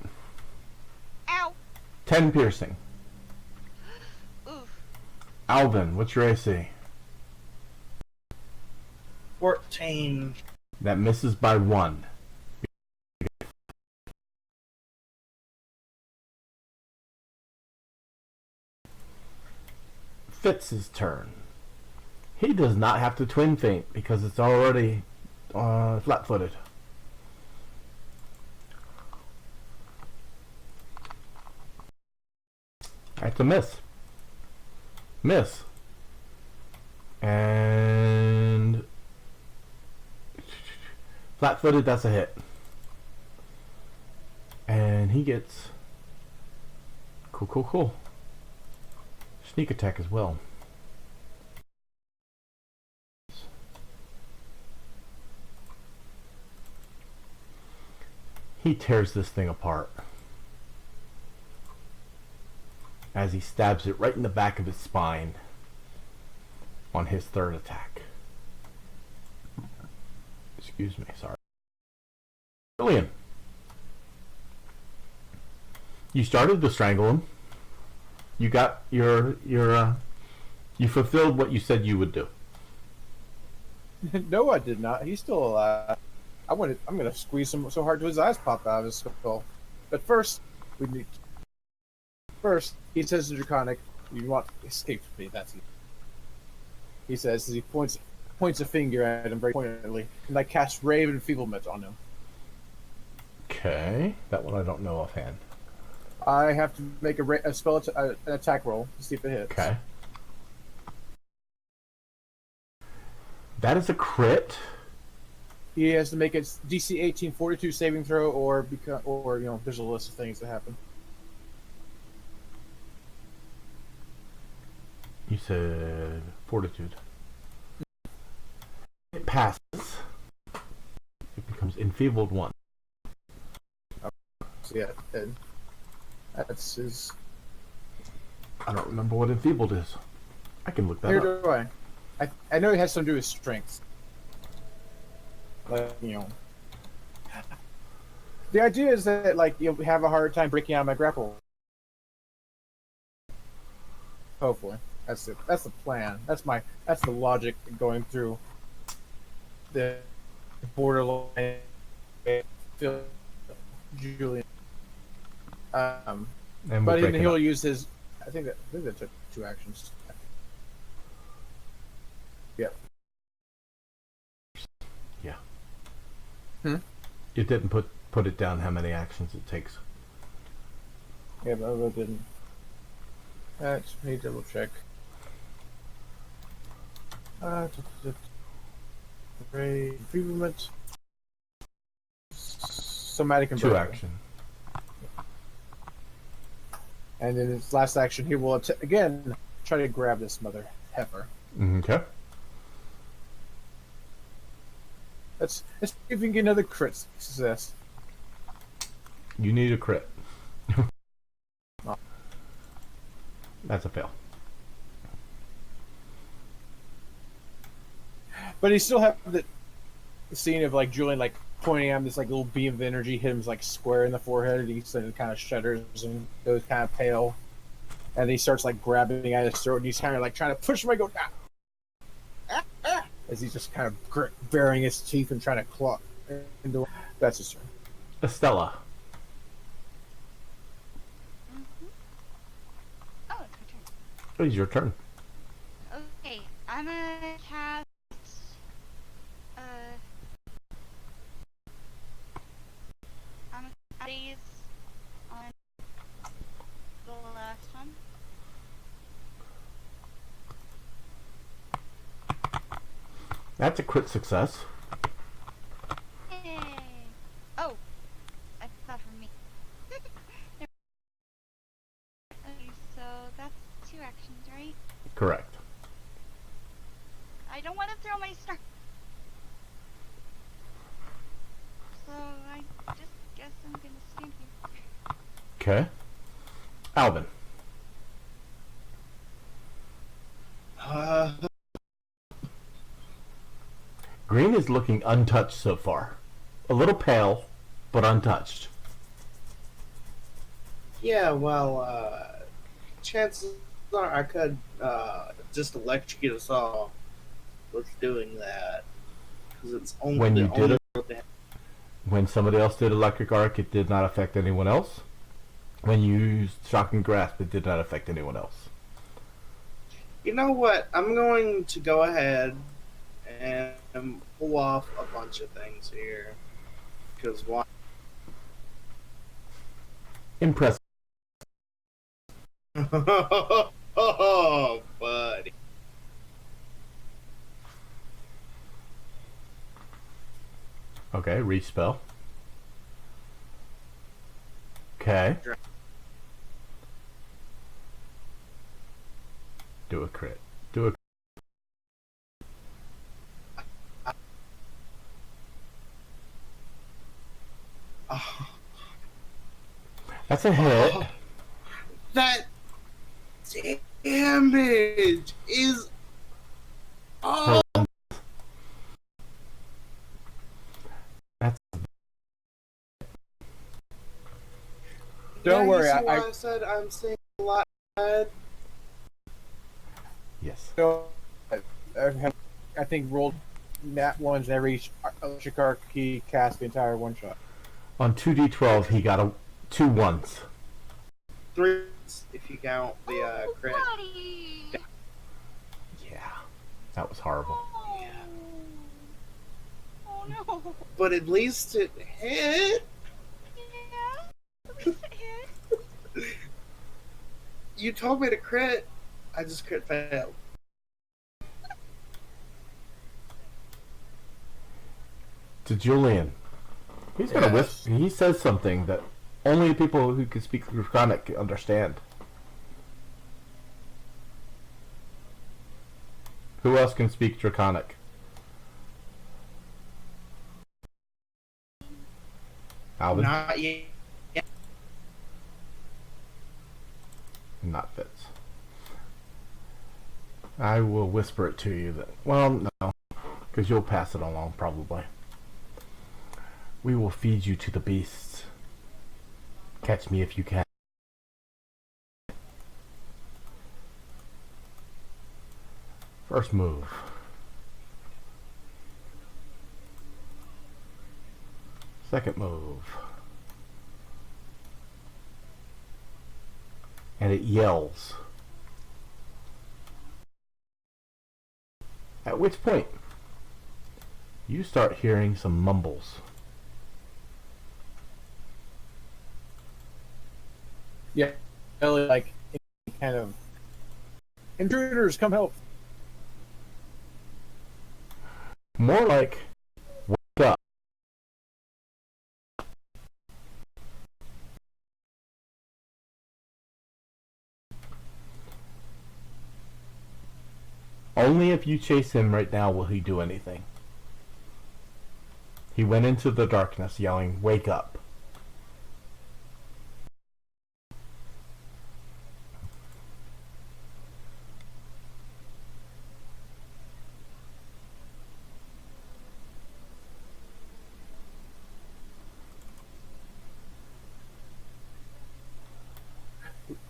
[SPEAKER 3] Ow!
[SPEAKER 1] 10 piercing.
[SPEAKER 3] Oof.
[SPEAKER 1] Alvin, what's your AC?
[SPEAKER 2] 14.
[SPEAKER 1] That misses by 1. Fitz's turn. He does not have to twin feint because it's already flat-footed. That's a miss. Miss. And flat-footed, that's a hit. And he gets cool. Sneak attack as well. He tears this thing apart as he stabs it right in the back of his spine on his third attack. Excuse me, sorry. Julian, you started to strangle him. You got you fulfilled what you said you would do.
[SPEAKER 4] No, I did not. He's still alive. I'm gonna squeeze him so hard till his eyes pop out of his skull. But first, he says to Draconic, "You want to escape from me?" That's it. He says as he points a finger at him very pointedly, and I cast Rave and Enfeeblement on him.
[SPEAKER 1] Okay, that one I don't know offhand.
[SPEAKER 4] I have to make an attack roll to see if it hits.
[SPEAKER 1] Okay. That is a crit.
[SPEAKER 4] He has to make a DC 18 Fortitude saving throw, or there's a list of things that happen.
[SPEAKER 1] You said fortitude. It passes. It becomes enfeebled 1.
[SPEAKER 4] So yeah, and that's his.
[SPEAKER 1] I don't remember what enfeebled is. I can look that
[SPEAKER 4] Here
[SPEAKER 1] up.
[SPEAKER 4] do I know it has something to do with strength. Like, the idea is that you'll have a hard time breaking out of my grapple. Hopefully, that's the plan. That's the logic going through the borderline. Julian.
[SPEAKER 1] And
[SPEAKER 4] But
[SPEAKER 1] we'll
[SPEAKER 4] then
[SPEAKER 1] break it
[SPEAKER 4] he'll
[SPEAKER 1] up.
[SPEAKER 4] use his. I think that took 2 actions. Yep.
[SPEAKER 1] Yeah.
[SPEAKER 4] Hmm?
[SPEAKER 1] It didn't put it down how many actions it takes.
[SPEAKER 4] Yeah, but I didn't. Let me double check. Enfeeblement. Somatic and
[SPEAKER 1] 2
[SPEAKER 4] brew.
[SPEAKER 1] action.
[SPEAKER 4] And in his last action, he will again try to grab this mother heifer.
[SPEAKER 1] Okay.
[SPEAKER 4] Let's see if we can get another crit success.
[SPEAKER 1] You need a crit. That's a fail.
[SPEAKER 4] But he still have the scene of like Julian like pointing at him, this like little beam of energy hit him like square in the forehead, and he kind of shudders and goes kind of pale. And he starts like grabbing at his throat, and he's kind of like trying to push him. I go as he's just kind of baring his teeth and trying to claw into. That's his turn.
[SPEAKER 1] Estella.
[SPEAKER 3] Oh, it's my turn.
[SPEAKER 1] It is your turn.
[SPEAKER 3] Okay, I'm gonna cast. I'm gonna cast these on the last one.
[SPEAKER 1] That's a crit success.
[SPEAKER 3] Yay! Oh, I thought for me. Okay, so that's 2 actions, right?
[SPEAKER 1] Correct.
[SPEAKER 3] I don't want to throw my star. So I just guess I'm gonna stand here.
[SPEAKER 1] Okay. Alvin. Green is looking untouched so far. A little pale, but untouched.
[SPEAKER 2] Yeah, well, chances are I could just electrocute us all with doing that. Because it's only
[SPEAKER 1] When you did it,
[SPEAKER 2] it.
[SPEAKER 1] when somebody else did electric arc, it did not affect anyone else. When you used shocking grasp, it did not affect anyone else.
[SPEAKER 2] You know what? I'm going to go ahead and pull off a bunch of things here. Because why?
[SPEAKER 1] Impressive.
[SPEAKER 2] Oh, buddy.
[SPEAKER 1] Okay, respell. Okay. Do a crit. Do a.
[SPEAKER 2] Oh,
[SPEAKER 1] That's a hit.
[SPEAKER 2] that damage is. Oh.
[SPEAKER 1] That's
[SPEAKER 4] Don't
[SPEAKER 2] Yeah,
[SPEAKER 4] worry,
[SPEAKER 2] you see why I said I'm saying a lot.
[SPEAKER 1] yes.
[SPEAKER 4] I think rolled nat ones every electric arc he cast the entire one shot.
[SPEAKER 1] On 2d12, he got 2 ones.
[SPEAKER 2] 3 if you count the crit.
[SPEAKER 3] Buddy!
[SPEAKER 1] Yeah, that was horrible.
[SPEAKER 3] Oh.
[SPEAKER 2] Yeah.
[SPEAKER 3] Oh no.
[SPEAKER 2] But at least it hit.
[SPEAKER 3] Yeah. At least it hit.
[SPEAKER 2] You told me to crit. I just crit failed.
[SPEAKER 1] To Julian. He's gonna
[SPEAKER 4] Yes.
[SPEAKER 1] whisper. He says something that only people who can speak Draconic understand. Who else can speak Draconic? Alvin?
[SPEAKER 2] Not yet.
[SPEAKER 1] Not Fitz. I will whisper it to you that. Well, no. Because you'll pass it along, probably. We will feed you to the beasts. Catch me if you can. First move. Second move. And it yells. At which point, you start hearing some mumbles.
[SPEAKER 4] Yeah, like kind of intruders, come help.
[SPEAKER 1] More like, wake up. Only if you chase him right now will he do anything. He went into the darkness yelling, "Wake up."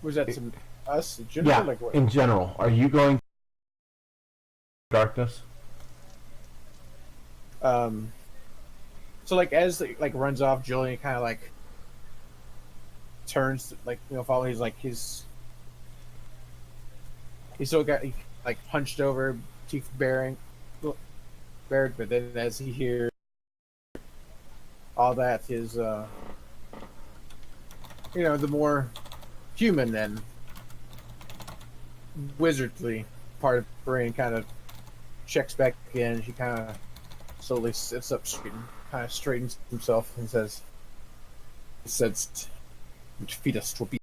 [SPEAKER 4] Was that to us? Jennifer?
[SPEAKER 1] Yeah,
[SPEAKER 4] Like what?
[SPEAKER 1] in general. Are you going darkness?
[SPEAKER 4] So like as like runs off, Julian kind of like turns, like, you know, follow. He's like he's still got like hunched over, teeth bared, but then as he hears all that, his you know, the more human and wizardly part of the brain kind of checks back in. He kind of slowly sits up straight and kind of straightens himself and says, "Which feed us to be,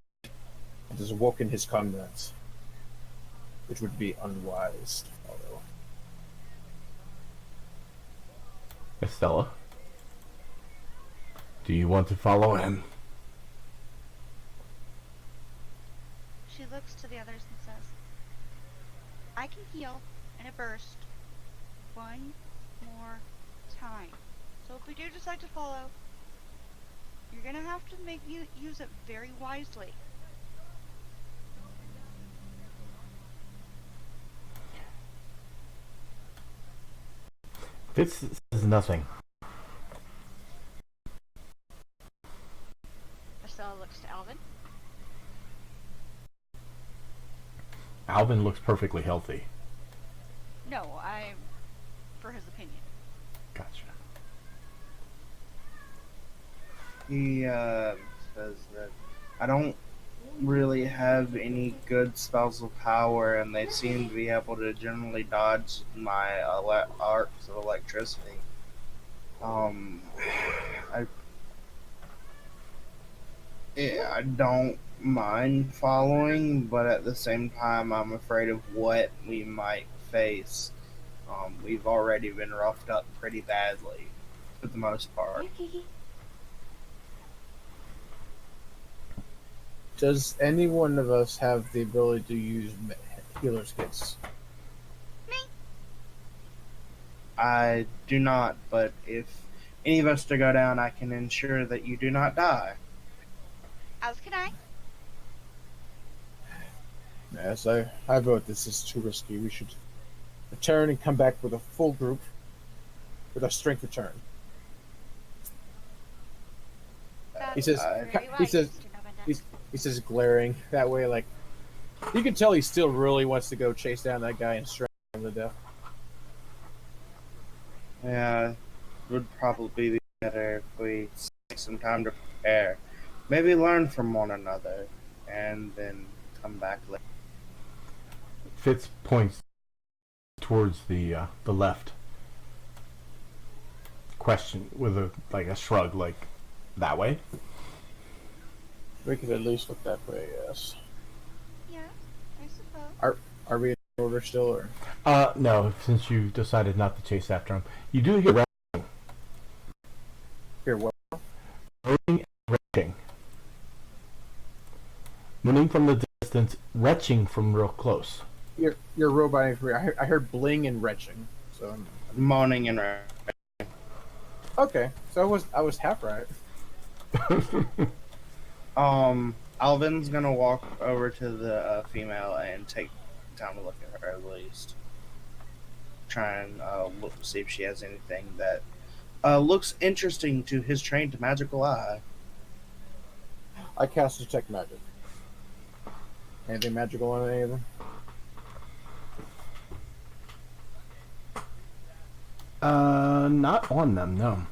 [SPEAKER 4] and has awoken his comrades, which would be unwise to follow."
[SPEAKER 1] Estella, do you want to follow him?
[SPEAKER 3] She looks to the others and says, I can heal in a burst one more time. So if we do decide to follow, you're going to have to use it very wisely.
[SPEAKER 1] This is nothing.
[SPEAKER 3] Estella looks to Alvin.
[SPEAKER 1] Alvin looks perfectly healthy.
[SPEAKER 3] No, I'm for his opinion.
[SPEAKER 1] Gotcha.
[SPEAKER 2] He says that I don't really have any good spells of power, and they seem to be able to generally dodge my arcs of electricity. I don't mind following, but at the same time, I'm afraid of what we might face. We've already been roughed up pretty badly, for the most part.
[SPEAKER 4] Does any one of us have the ability to use healer's kits?
[SPEAKER 3] Me?
[SPEAKER 2] I do not, but if any of us to go down, I can ensure that you do not die.
[SPEAKER 3] As can I.
[SPEAKER 4] Yes, I vote this is too risky. We should return and come back with a full group with our strength return.
[SPEAKER 3] That's
[SPEAKER 4] He says,
[SPEAKER 3] very
[SPEAKER 4] he
[SPEAKER 3] wise,
[SPEAKER 4] says,
[SPEAKER 3] Mr. Novendex.
[SPEAKER 4] he says, glaring that way, like you can tell he still really wants to go chase down that guy and strangle him to death.
[SPEAKER 2] Yeah, it would probably be better if we take some time to prepare. Maybe learn from one another, and then come back later.
[SPEAKER 1] Fitz points towards the left. Question with a shrug, like that way.
[SPEAKER 4] We could at least look that way, yes.
[SPEAKER 3] Yeah, I suppose.
[SPEAKER 4] Are we in order still, or
[SPEAKER 1] No, since you decided not to chase after him. You do hear
[SPEAKER 4] here? What?
[SPEAKER 1] moaning and retching. Moaning from the distance, retching from real close.
[SPEAKER 4] You're roboting for me. I heard bling and retching. So
[SPEAKER 2] Moaning and
[SPEAKER 4] okay, so I was half right.
[SPEAKER 2] Alvin's gonna walk over to the female and take time to look at her at least. Try and look see if she has anything that looks interesting to his trained magical eye.
[SPEAKER 4] I cast detect magic. Anything magical on any of them?
[SPEAKER 1] Not on them, no.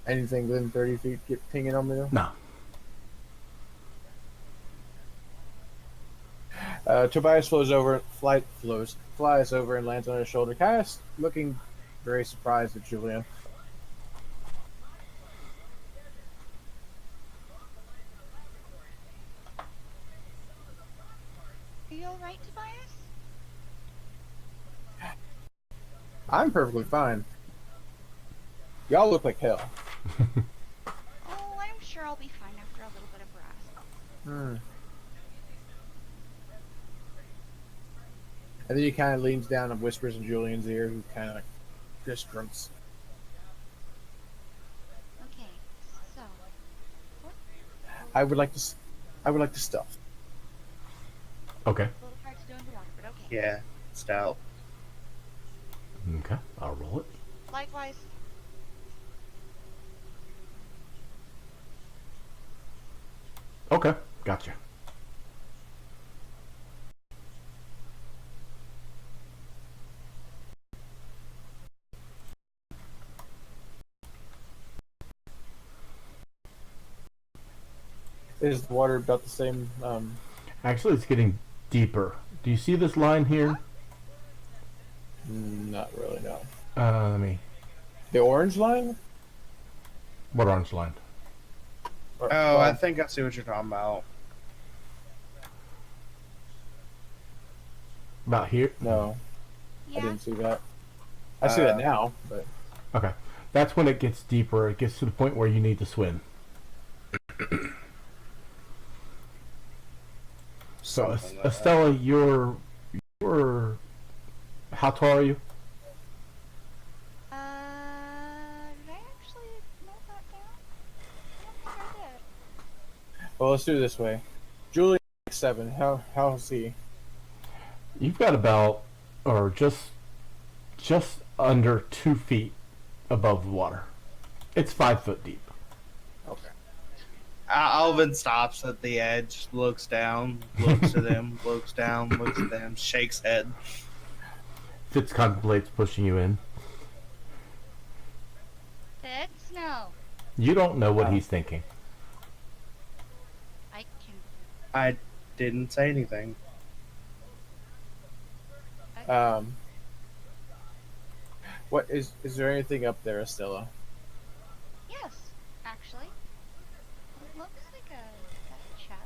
[SPEAKER 4] Anything within 30 feet get pinging on me though?
[SPEAKER 1] No.
[SPEAKER 4] Tobias flies over and lands on his shoulder, kind of looking very surprised at Julian.
[SPEAKER 3] Are you alright, Tobias?
[SPEAKER 4] I'm perfectly fine. Y'all look like hell.
[SPEAKER 3] Oh, I'm sure I'll be fine after a little bit of rest.
[SPEAKER 4] Hmm. And then he kind of leans down and whispers in Julian's ear, who kind of just grunts.
[SPEAKER 3] Okay, so what?
[SPEAKER 4] I would like to stuff.
[SPEAKER 1] Okay.
[SPEAKER 3] A little hard to do in the water, but okay.
[SPEAKER 2] Yeah, stout.
[SPEAKER 1] Okay. I'll roll it.
[SPEAKER 3] Likewise.
[SPEAKER 1] Okay. Gotcha.
[SPEAKER 4] Is the water about the same?
[SPEAKER 1] Actually, it's getting deeper. Do you see this line here?
[SPEAKER 4] Not really, no.
[SPEAKER 1] Let me.
[SPEAKER 4] The orange line?
[SPEAKER 1] What orange line?
[SPEAKER 2] Oh, I think I see what you're talking about.
[SPEAKER 4] About here? No,
[SPEAKER 3] Yeah.
[SPEAKER 4] I didn't see that. I see that now, but
[SPEAKER 1] Okay. That's when it gets deeper. It gets to the point where you need to swim. So,
[SPEAKER 2] Something like
[SPEAKER 1] Estella, you're how tall are you?
[SPEAKER 3] Did I actually note that down? I don't think I did.
[SPEAKER 4] well, let's do it this way. Julian 7. How's he?
[SPEAKER 1] You've got about, or just under 2 feet above the water. It's 5 foot deep.
[SPEAKER 4] Okay.
[SPEAKER 2] Alvin stops at the edge, looks down, looks at him, looks down, looks at them, shakes head.
[SPEAKER 1] Fitz contemplates pushing you in.
[SPEAKER 3] Fitz? No.
[SPEAKER 1] You don't know what he's thinking.
[SPEAKER 3] I can.
[SPEAKER 2] I didn't say anything.
[SPEAKER 4] What is there anything up there, Estella?
[SPEAKER 3] Yes, actually. It looks like a chest.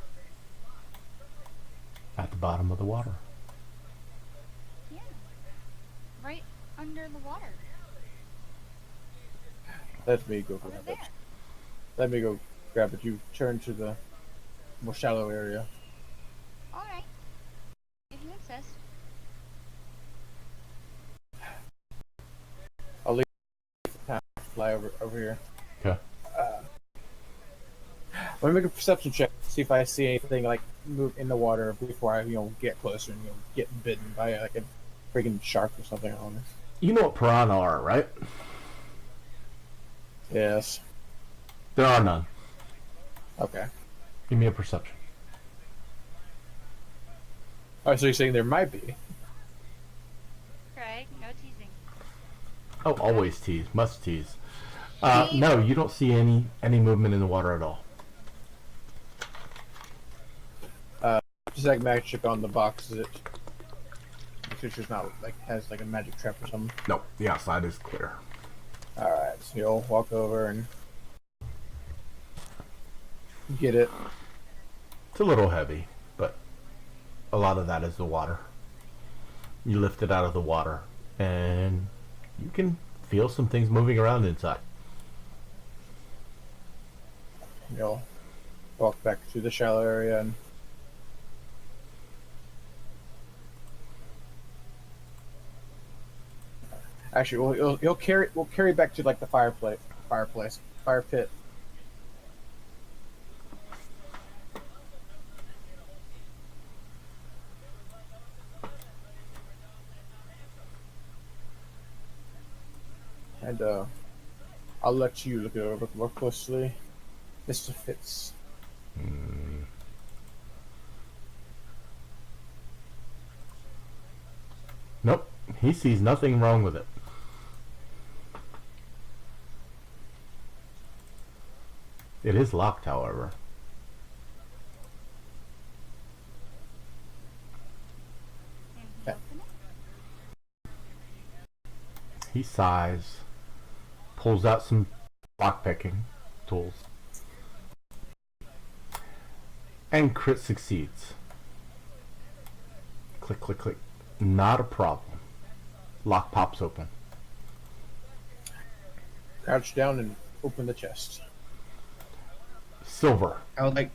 [SPEAKER 1] At the bottom of the water.
[SPEAKER 3] Yeah. Right under the water.
[SPEAKER 4] Let me go
[SPEAKER 3] Over
[SPEAKER 4] grab
[SPEAKER 3] there.
[SPEAKER 4] it. Let me go grab it. You turn to the more shallow area.
[SPEAKER 3] Alright. If you insist.
[SPEAKER 4] I'll leave the path, fly over here.
[SPEAKER 1] Okay.
[SPEAKER 4] Let me make a perception check. See if I see anything like move in the water before I get closer and get bitten by like a freaking shark or something on this.
[SPEAKER 1] You know what piranha are, right?
[SPEAKER 4] Yes.
[SPEAKER 1] There are none.
[SPEAKER 4] Okay.
[SPEAKER 1] Give me a perception.
[SPEAKER 4] Oh, so you're saying there might be?
[SPEAKER 3] Craig, no teasing.
[SPEAKER 1] Oh, always tease. Must tease. No, you don't see any movement in the water at all.
[SPEAKER 4] Just like magic check on the box. Is it? It's not like has like a magic trap or something.
[SPEAKER 1] No, the outside is clear.
[SPEAKER 4] All right, so you'll walk over and get it.
[SPEAKER 1] It's a little heavy, but a lot of that is the water. You lift it out of the water, and you can feel some things moving around inside.
[SPEAKER 4] You'll walk back to the shallow area and actually we'll carry back to like the fire pit. And I'll let you look it over more closely, Mr. Fitz.
[SPEAKER 1] Nope, he sees nothing wrong with it. It is locked, however. He sighs, pulls out some lockpicking tools, and crit succeeds. Click, click, click. Not a problem. Lock pops open.
[SPEAKER 4] Crouch down and open the chest.
[SPEAKER 1] Silver.
[SPEAKER 2] I would like.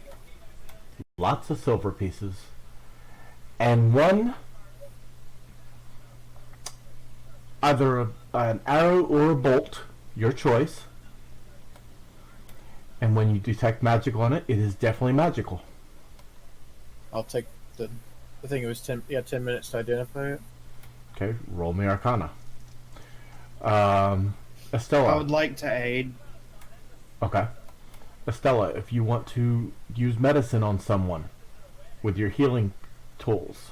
[SPEAKER 1] Lots of silver pieces. And one, either an arrow or a bolt, your choice. And when you detect magic on it, it is definitely magical.
[SPEAKER 4] I'll take the. I think it was 10 minutes to identify it.
[SPEAKER 1] Okay, roll me Arcana. Estella.
[SPEAKER 2] I would like to aid.
[SPEAKER 1] Okay. Estella, if you want to use medicine on someone with your healing tools,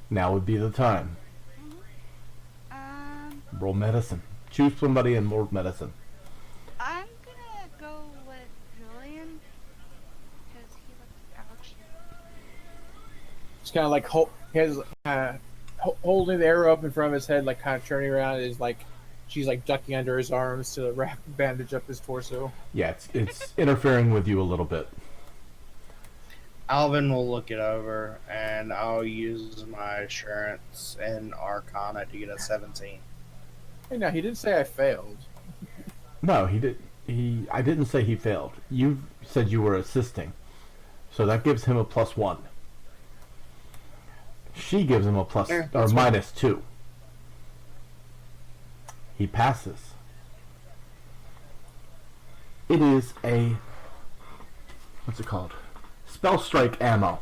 [SPEAKER 1] now would be the time. Roll medicine. Choose somebody and roll medicine.
[SPEAKER 3] I'm gonna go with Julian because he looks ouchy.
[SPEAKER 4] It's kind of like he has holding the arrow up in front of his head, like kind of turning around. Is like she's like ducking under his arms to wrap bandage up his torso.
[SPEAKER 1] Yeah, it's interfering with you a little bit.
[SPEAKER 2] Alvin will look it over, and I'll use my assurance and Arcana to get a 17.
[SPEAKER 4] Hey, now he did say I failed.
[SPEAKER 1] No, he did. I didn't say he failed. You said you were assisting, so that gives him a +1. She gives him a plus
[SPEAKER 2] Yeah,
[SPEAKER 1] or
[SPEAKER 2] that's
[SPEAKER 1] -2. He passes. It is a what's it called? Spell strike ammo.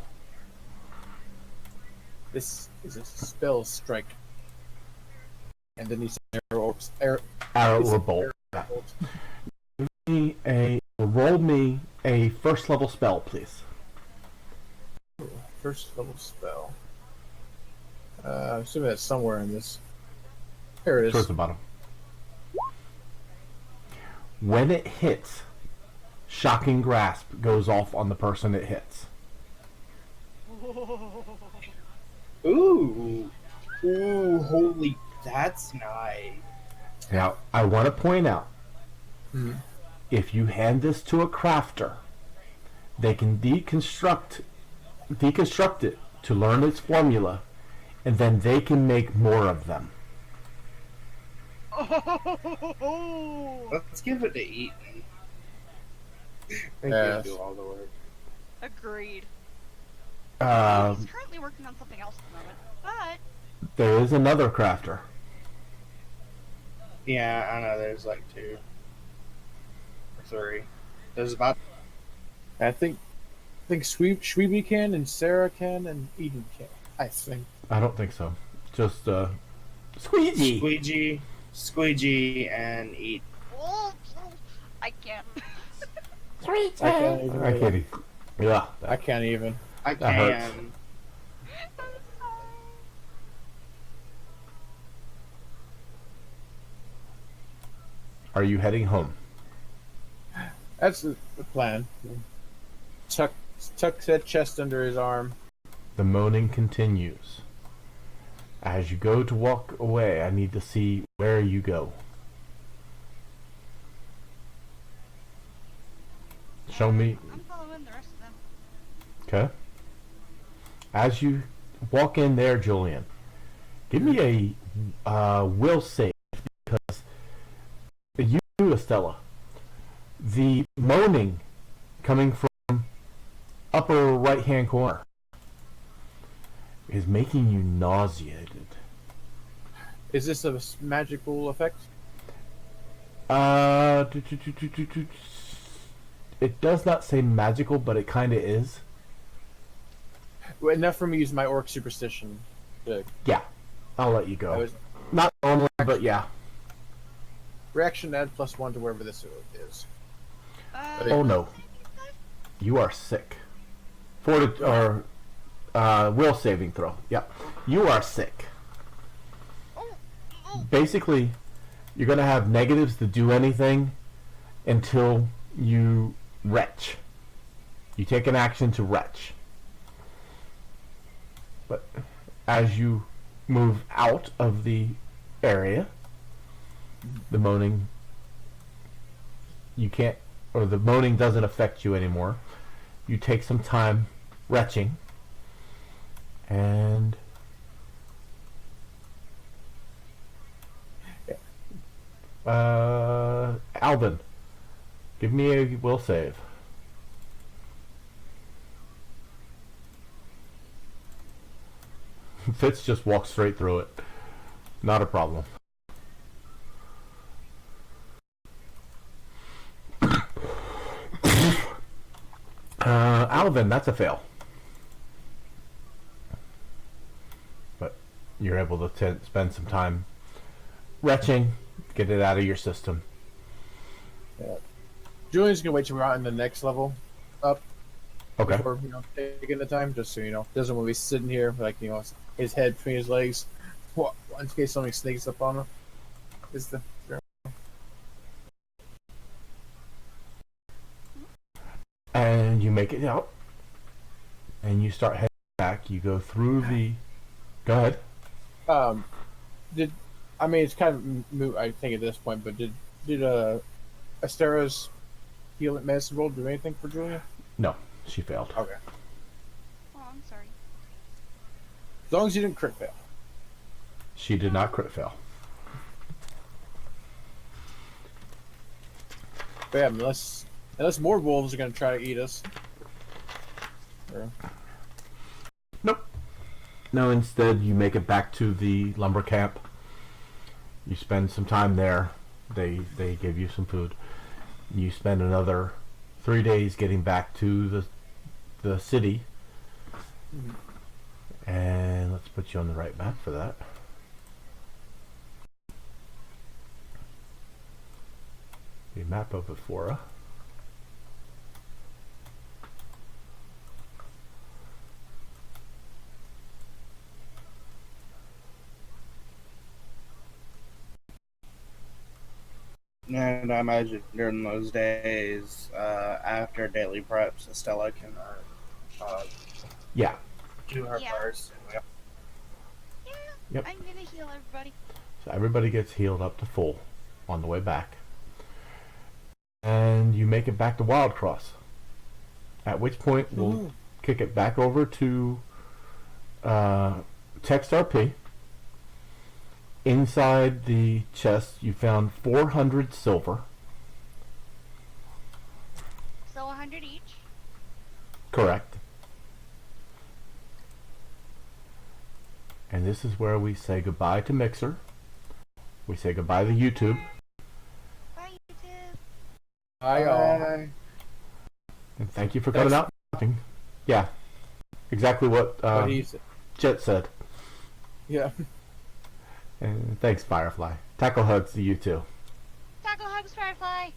[SPEAKER 4] This is a spell strike. And then he said arrow
[SPEAKER 1] Arrow or bolt. Yeah. Roll me a first level spell, please.
[SPEAKER 4] First level spell. I'm assuming that's somewhere in this. Here it is.
[SPEAKER 1] Towards the bottom. When it hits, shocking grasp goes off on the person it hits.
[SPEAKER 2] Ooh. Ooh, holy, that's nice.
[SPEAKER 1] Now, I want to point out,
[SPEAKER 4] Mhm.
[SPEAKER 1] if you hand this to a crafter, they can deconstruct it to learn its formula, and then they can make more of them.
[SPEAKER 2] Let's give it to Eaton. I
[SPEAKER 4] Yes.
[SPEAKER 2] do all the work.
[SPEAKER 3] Agreed.
[SPEAKER 1] Uh,
[SPEAKER 3] He's currently working on something else at the moment, but
[SPEAKER 1] there is another crafter.
[SPEAKER 2] Yeah, I know there's like 2 or 3. There's about
[SPEAKER 4] I think Shweeby can, and Sarah can, and Eden can. I think.
[SPEAKER 1] I don't think so. Just squeegee.
[SPEAKER 2] Squeegee, and Eat.
[SPEAKER 3] I can't.
[SPEAKER 4] I can't even.
[SPEAKER 1] I can't. Yeah.
[SPEAKER 4] I can't even.
[SPEAKER 2] I
[SPEAKER 1] That hurts.
[SPEAKER 2] can.
[SPEAKER 1] Are you heading home?
[SPEAKER 4] That's the plan. Tuck that chest under his arm.
[SPEAKER 1] The moaning continues. As you go to walk away, I need to see where you go. Show me.
[SPEAKER 3] I'm following the rest of them.
[SPEAKER 1] Okay. As you walk in there, Julian, give me a will save, because you, Estella, the moaning coming from upper right-hand corner is making you nauseated.
[SPEAKER 4] Is this a magical effect?
[SPEAKER 1] It does not say magical, but it kind of is.
[SPEAKER 4] Well, enough for me to use my orc superstition.
[SPEAKER 1] Yeah, I'll let you
[SPEAKER 4] I
[SPEAKER 1] go.
[SPEAKER 4] was
[SPEAKER 1] Not normally, but yeah.
[SPEAKER 4] reaction add +1 to wherever this is.
[SPEAKER 1] Oh no, you are sick. Will saving throw. Yeah, you are sick. Basically, you're gonna have negatives to do anything until you retch. You take an action to retch. But as you move out of the area, The moaning, you can't, or the moaning doesn't affect you anymore. You take some time retching, and Alvin, give me a will save. Fitz just walks straight through it. Not a problem. Alvin, that's a fail. But you're able to spend some time retching, get it out of your system.
[SPEAKER 4] Yeah. Julian's gonna wait till we're out in the next level up
[SPEAKER 1] Okay.
[SPEAKER 4] before taking the time, just so doesn't want to be sitting here like his head between his legs, in case something sneaks up on him. Is the
[SPEAKER 1] And you make it out, and you start heading back. You go through the. Go ahead.
[SPEAKER 4] it's kind of moot, I think, at this point. But did Astera's heal medicine roll do anything for Julian?
[SPEAKER 1] No, she failed.
[SPEAKER 4] Okay.
[SPEAKER 3] Oh, I'm sorry.
[SPEAKER 4] As long as you didn't crit fail.
[SPEAKER 1] She did not crit fail.
[SPEAKER 4] But yeah, unless more wolves are going to try to eat us.
[SPEAKER 1] Nope. No, instead you make it back to the lumber camp. You spend some time there. They give you some food. You spend another 3 days getting back to the city. And let's put you on the right map for that. The map of Ephora.
[SPEAKER 2] And I imagine during those days, after daily preps, Estella can
[SPEAKER 1] Yeah.
[SPEAKER 2] do her
[SPEAKER 3] Yeah.
[SPEAKER 2] first.
[SPEAKER 3] Yeah.
[SPEAKER 1] Yep.
[SPEAKER 3] I'm gonna heal everybody.
[SPEAKER 1] So everybody gets healed up to full on the way back. And you make it back to Wildcross. At which point we'll kick it back over to Text RP. Inside the chest you found 400 silver.
[SPEAKER 3] So 100 each.
[SPEAKER 1] Correct. And this is where we say goodbye to Mixer. We say goodbye to YouTube.
[SPEAKER 3] Bye, YouTube.
[SPEAKER 4] Hi, all.
[SPEAKER 1] And thank you for coming out and watching. Yeah. Exactly what
[SPEAKER 4] What he said.
[SPEAKER 1] Jet said.
[SPEAKER 4] Yeah.
[SPEAKER 1] And thanks, Firefly. Tackle hugs to you too.
[SPEAKER 3] Tackle hugs, Firefly.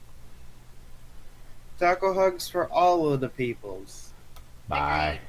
[SPEAKER 2] Tackle hugs for all of the peoples.
[SPEAKER 1] Bye.
[SPEAKER 3] Agreed.